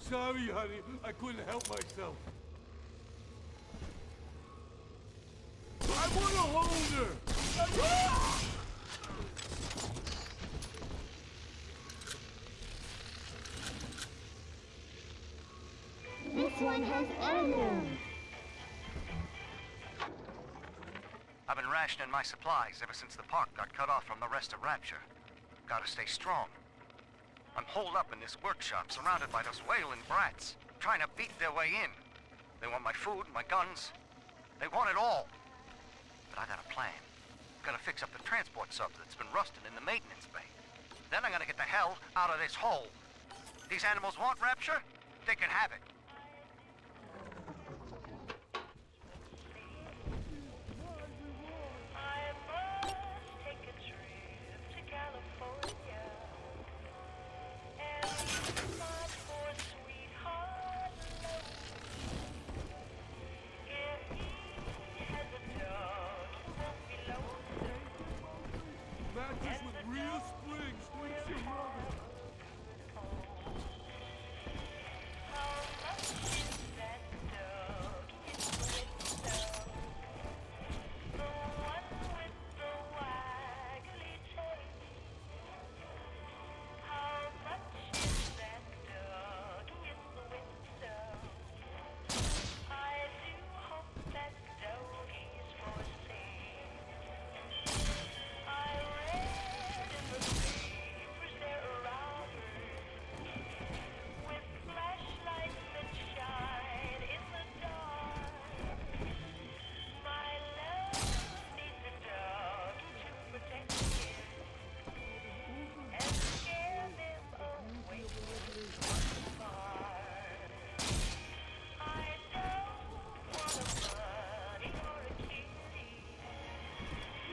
Sorry, honey. I couldn't help myself. I want to hold her! This one has heirloom. I've been rationing my supplies ever since the park got cut off from the rest of Rapture. Gotta stay strong. I'm holed up in this workshop, surrounded by those whaling brats, trying to beat their way in. They want my food, my guns. They want it all. But I got a plan. Gotta fix up the transport sub that's been rusting in the maintenance bay. Then I'm gonna get the hell out of this hole. These animals want Rapture? They can have it. Matches with real springs, wouldn't you, Robert?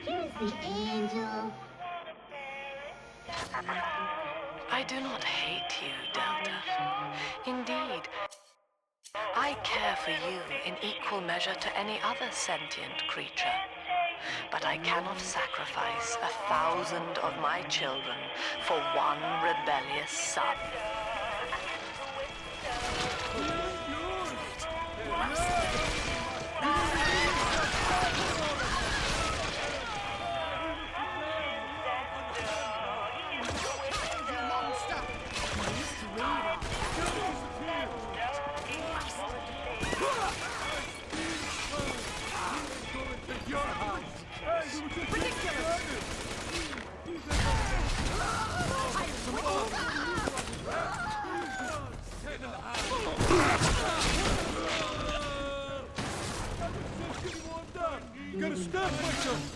Here's the angel. I do not hate you, Delta. Indeed, I care for you in equal measure to any other sentient creature. But I cannot sacrifice 1,000 of my children for one rebellious son. You gotta stop myself!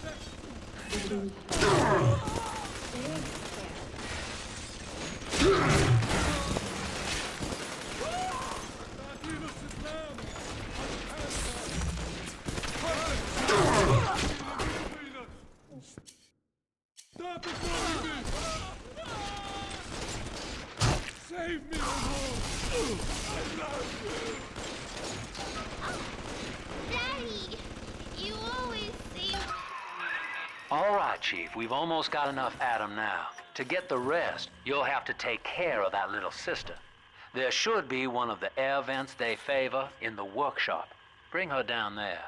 Stop it, save me, I love you! Daddy, you always seem... All right, Chief, we've almost got enough Adam now. To get the rest, you'll have to take care of that little sister. There should be one of the air vents they favor in the workshop. Bring her down there.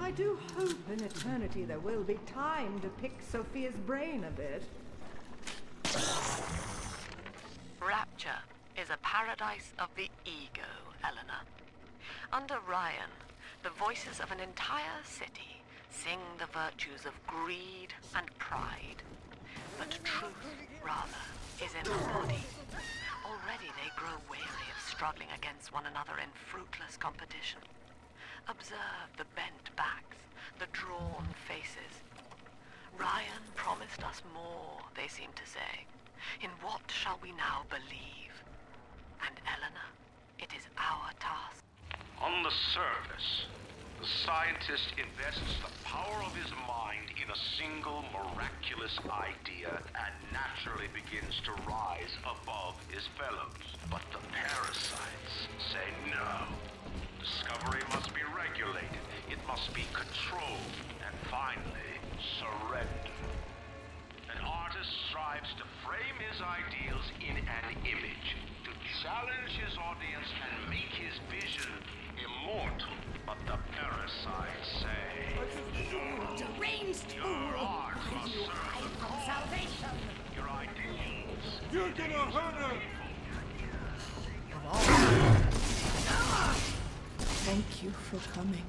I do hope in eternity there will be time to pick Sophia's brain a bit. Rapture is a paradise of the ego, Eleanor. Under Ryan, the voices of an entire city sing the virtues of greed and pride. But truth, rather, is in the body. Already they grow weary of struggling against one another in fruitless competition. Observe the bent backs, the drawn faces. Ryan promised us more, they seem to say. In what shall we now believe? And Eleanor, it is our task. On the surface, the scientist invests the power of his mind in a single miraculous idea and naturally begins to rise above his fellows. But the parasites say no. Discovery must be regulated, it must be controlled, and finally, surrender. An artist strives to frame his ideals in an image, to challenge his audience and make his vision immortal. But the parasites say, Deranged your fool! art Why must do you serve hide the from cause. salvation? Your ideals. You're gonna hurt her! Thank you for coming.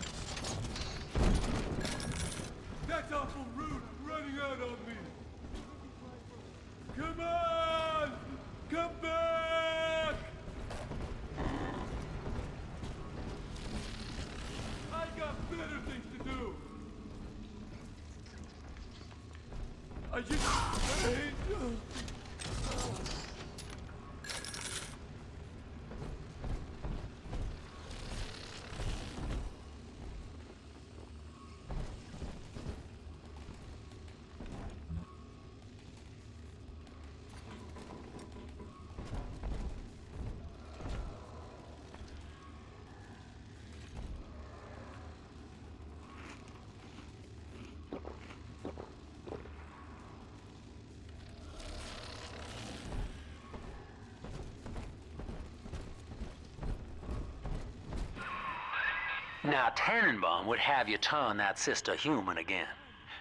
That's awful rude, running out on me! Come on! Come back! I got better things to do! I just hate you! Now, Tannenbaum would have you turn that sister human again.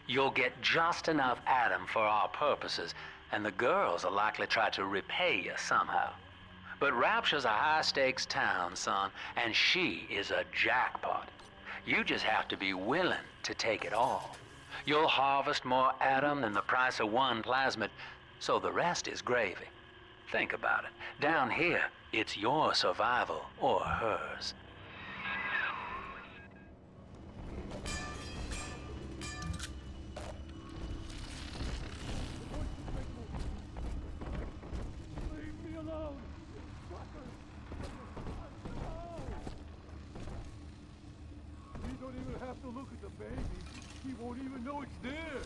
You'll get just enough Adam for our purposes, and the girls will likely try to repay you somehow. But Rapture's a high-stakes town, son, and she is a jackpot. You just have to be willing to take it all. You'll harvest more Adam than the price of one plasmid, so the rest is gravy. Think about it. Down here, it's your survival or hers. Leave me alone! Fuckers! He don't even have to look at the baby. He won't even know it's there.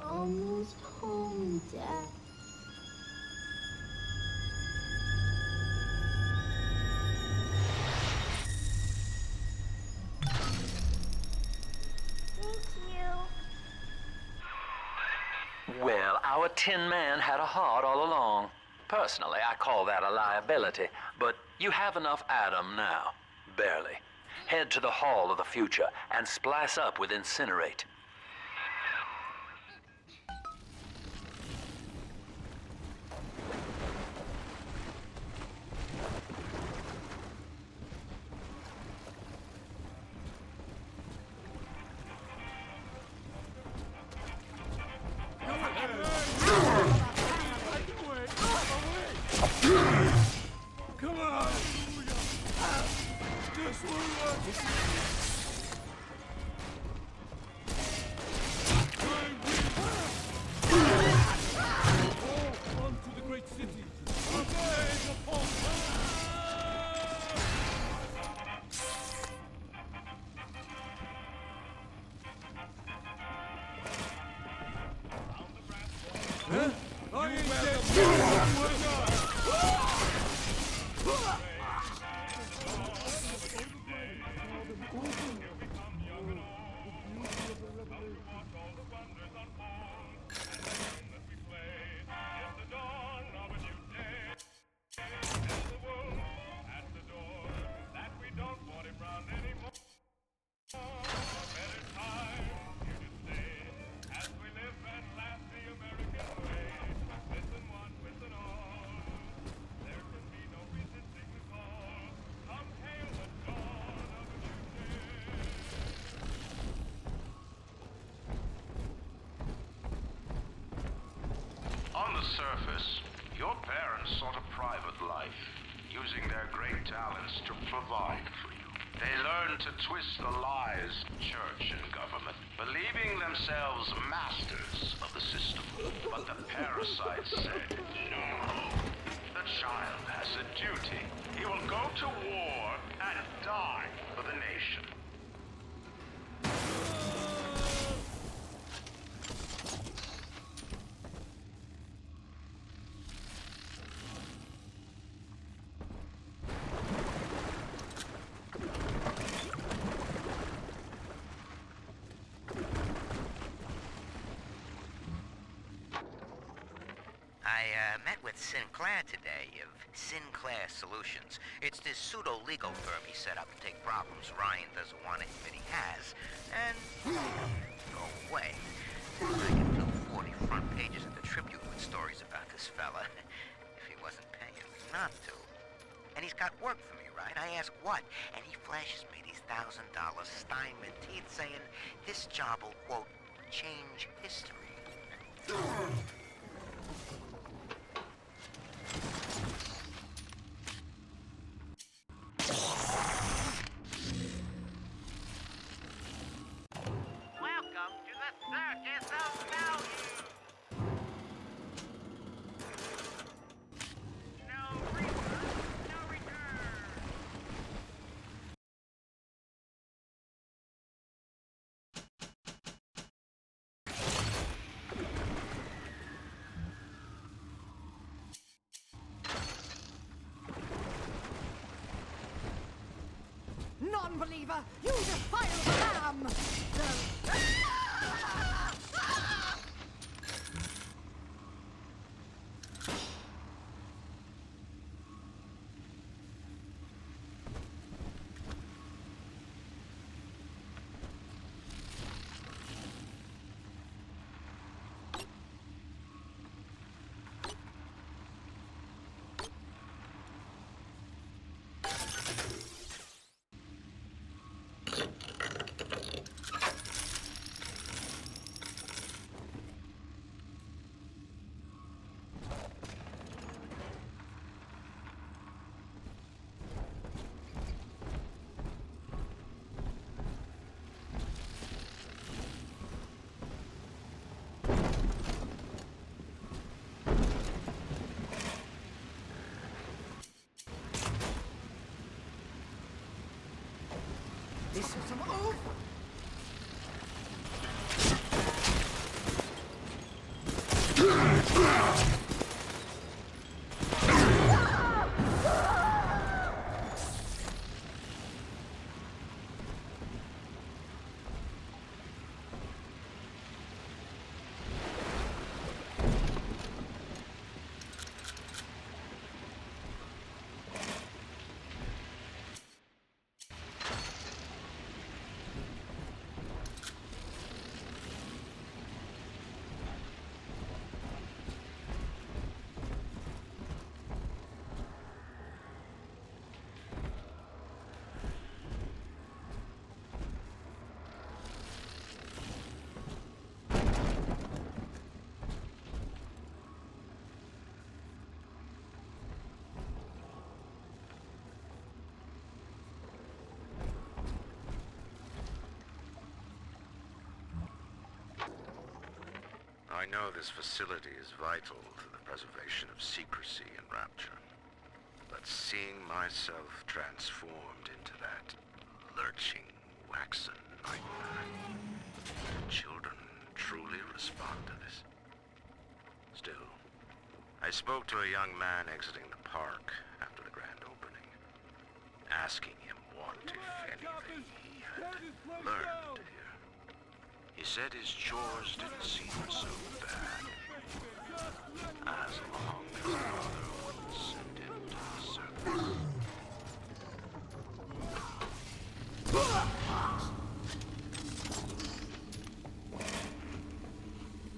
Almost home, Dad. Thank you. Well, our Tin Man had a heart all along. Personally, I call that a liability, but you have enough Adam now. Barely. Head to the Hall of the Future and splice up with Incinerate. Come on! This will work! All on to the great city! Avenge upon Huh? I ain't dead! On the surface, your parents sought a private life, using their great talents to provide for you. They learned to twist the lies of church and government, believing themselves masters of the system. But the parasites said, no. The child has a duty. He will go to war and die for the nation. I met with Sinclair today of Sinclair Solutions. It's this pseudo-legal firm he set up to take problems Ryan doesn't want to admit he has, and go away. I could fill 40 front pages of the Tribune with stories about this fella, if he wasn't paying me not to. And he's got work for me, right? I ask what, and he flashes me these $1,000 Steinman teeth saying this job will, quote, change history. Welcome to the Circus of Value! No refund, no return! Non-believer, you defile the lamb! This is some oof! I know this facility is vital to the preservation of secrecy in Rapture, but seeing myself transformed into that lurching, waxen nightmare, do children truly respond to this? Still, I spoke to a young man exiting the park after the grand opening, asking him what, if anything, he had learned here. He said his chores didn't seem so bad, as long as his mother wouldn't send him to the circus.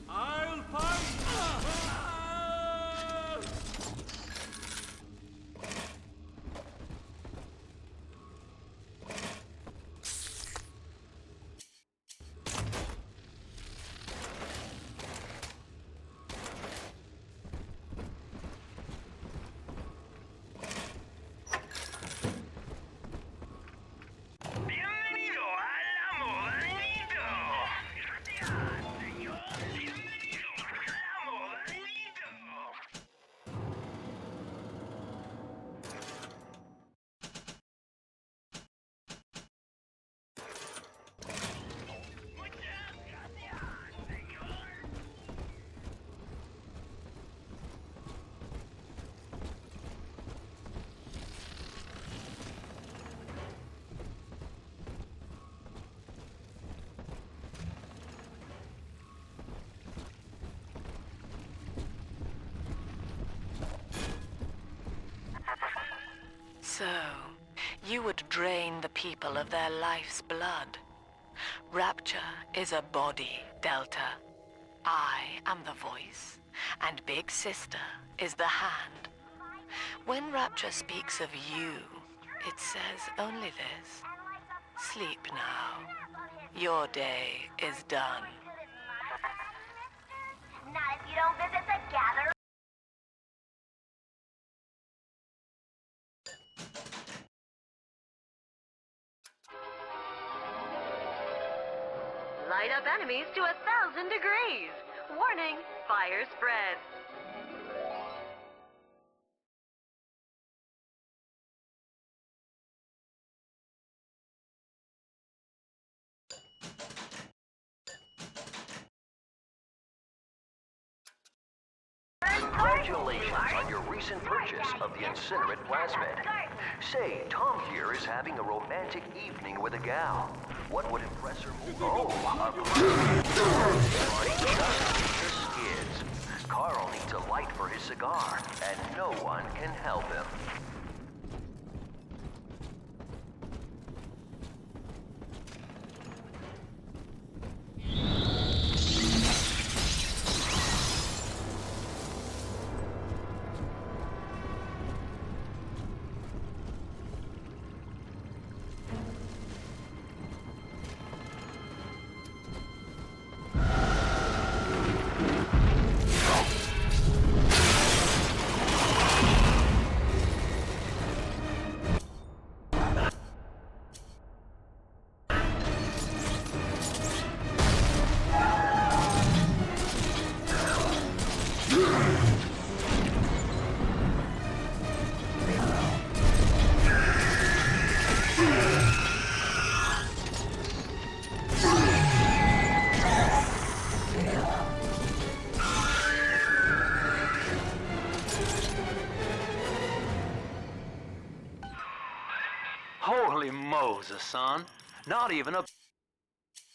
I'll fight! So, you would drain the people of their life's blood. Rapture is a body, Delta. I am the voice, and Big Sister is the hand. When Rapture speaks of you, it says only this. Sleep now. Your day is done. Not if you don't visit the gathering. Light up enemies to 1,000 degrees. Warning, fire spread. Congratulations on your recent purchase of the incinerate plasmid. Say, Tom here is having a romantic evening with a gal. What would impress her more? Oh, a plasmid just the skids. Carl needs a light for his cigar, and no one can help him. Holy Moses, son. Not even a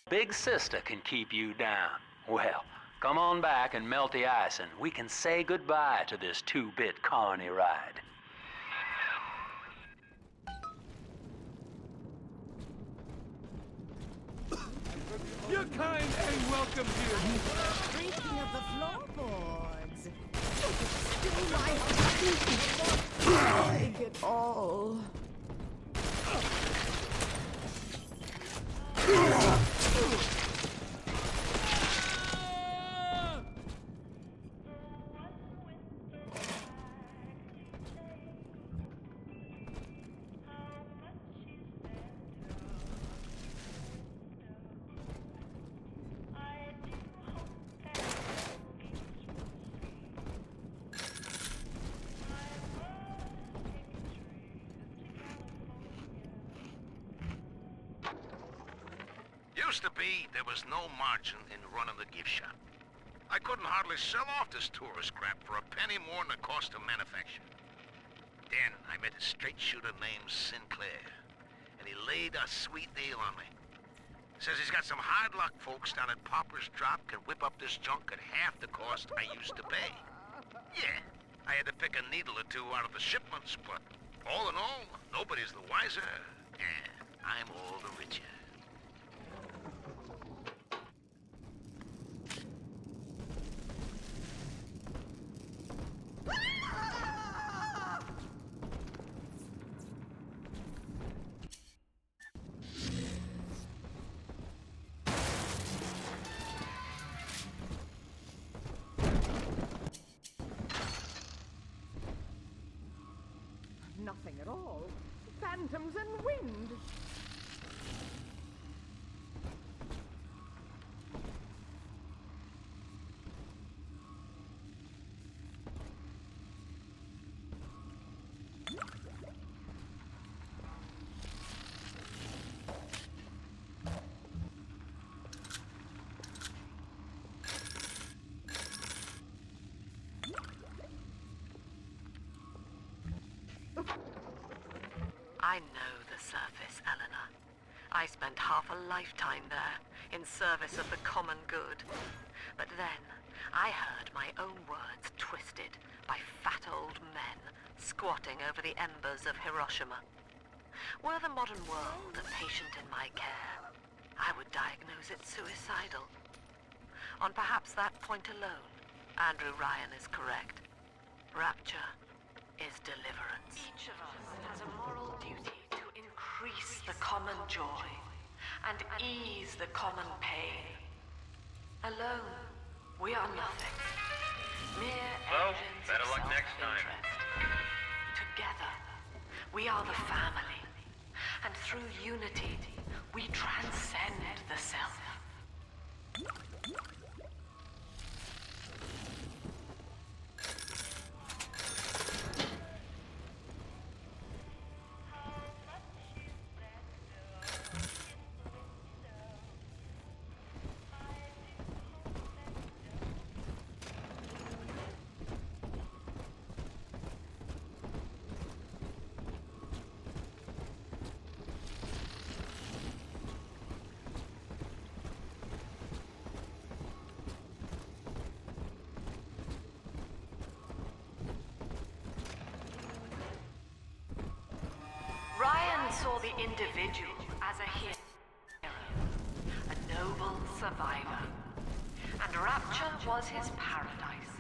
Big Sister can keep you down. Well, come on back and melt the ice and we can say goodbye to this 2-bit carny ride. You're kind and welcome here. Breaking of the floorboards. Still my Take it all. Used to be, there was no margin in running the gift shop. I couldn't hardly sell off this tourist crap for a penny more than the cost of manufacture. Then I met a straight shooter named Sinclair, and he laid a sweet deal on me. Says he's got some hard luck folks down at Popper's Drop can whip up this junk at half the cost I used to pay. Yeah, I had to pick a needle or two out of the shipments, but all in all, nobody's the wiser, and I'm all the richer. Nothing at all. Phantoms and wind. I know the surface, Eleanor. I spent half a lifetime there, in service of the common good. But then, I heard my own words twisted by fat old men squatting over the embers of Hiroshima. Were the modern world a patient in my care, I would diagnose it suicidal. On perhaps that point alone, Andrew Ryan is correct. Rapture is deliverance. Each of us has a moral duty to increase the common joy and ease the common pain. Alone, we are nothing. Mere engines better of luck next time. self-interest. Together, we are the family. And through unity, we transcend the self. Ryan saw the individual as a hero, a noble survivor. And Rapture was his paradise,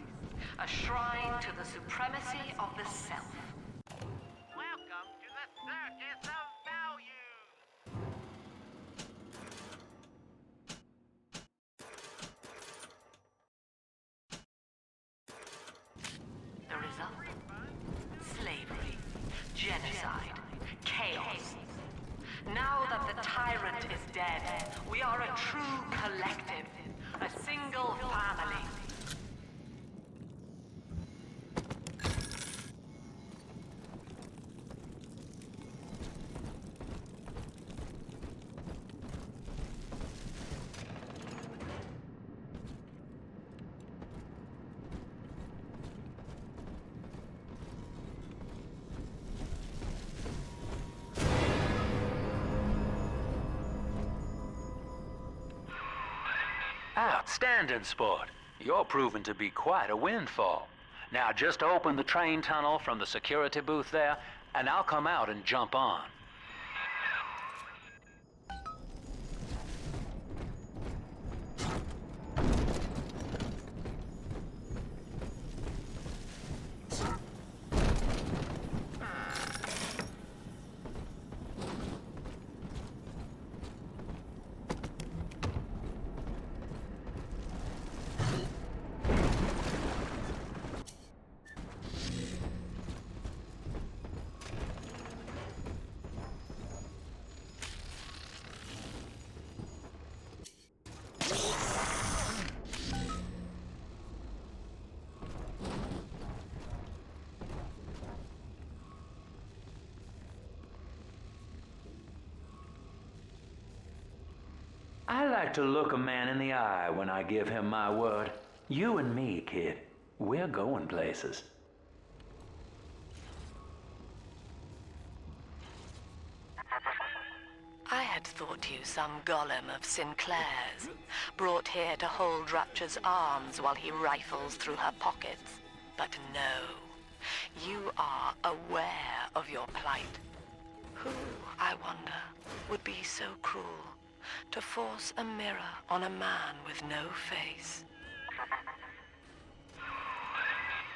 a shrine to the supremacy of the self. Welcome to the Circus of Values! The result? Slavery, genocide, chaos. Now that the tyrant is dead, we are a true collective, a single family. Outstanding, sport. You're proving to be quite a windfall. Now just open the train tunnel from the security booth there, and I'll come out and jump on. I like to look a man in the eye when I give him my word. You and me, kid, we're going places. I had thought you some golem of Sinclair's, brought here to hold Rapture's arms while he rifles through her pockets. But no, you are aware of your plight. Who, I wonder, would be so cruel to force a mirror on a man with no face?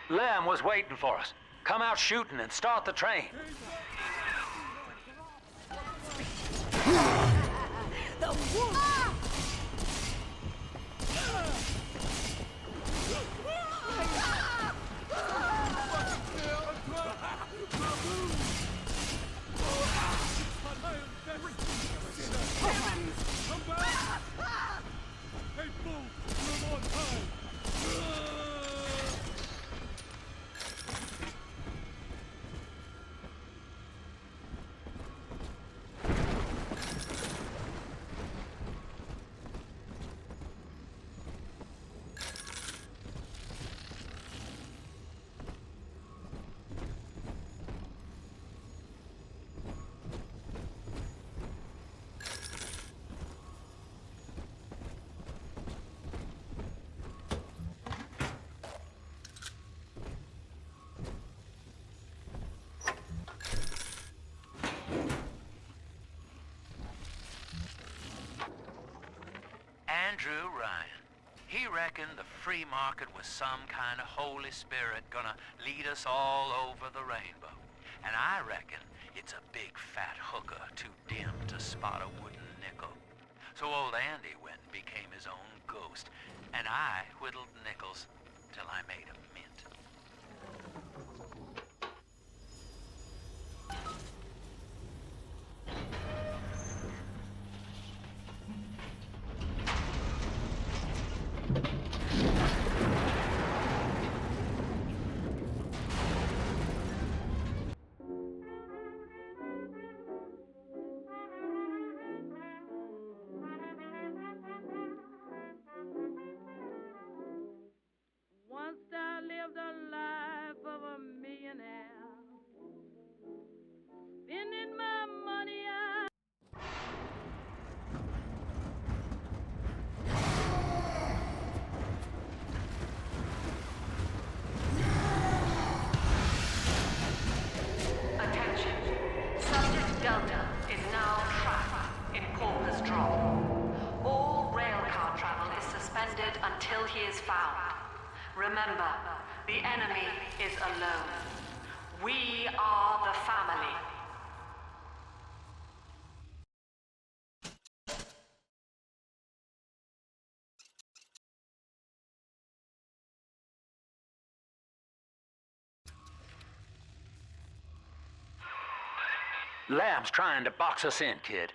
Lamb was waiting for us. Come out shooting and start the train. The wolf! Come back! Hey, fool! You're on time! Andrew Ryan. He reckoned the free market was some kind of Holy Spirit gonna lead us all over the rainbow. And I reckon it's a big fat hooker too dim to spot a wooden nickel. So old Andy went and became his own ghost, and I whittled nickels till I made a mint. Once I lived a life of a millionaire, spending my money out. Attention. Subject Delta is now trapped in Corpus Drop. All railcar travel is suspended until he is found. Remember, the enemy is alone. We are the family. Lab's trying to box us in, kid.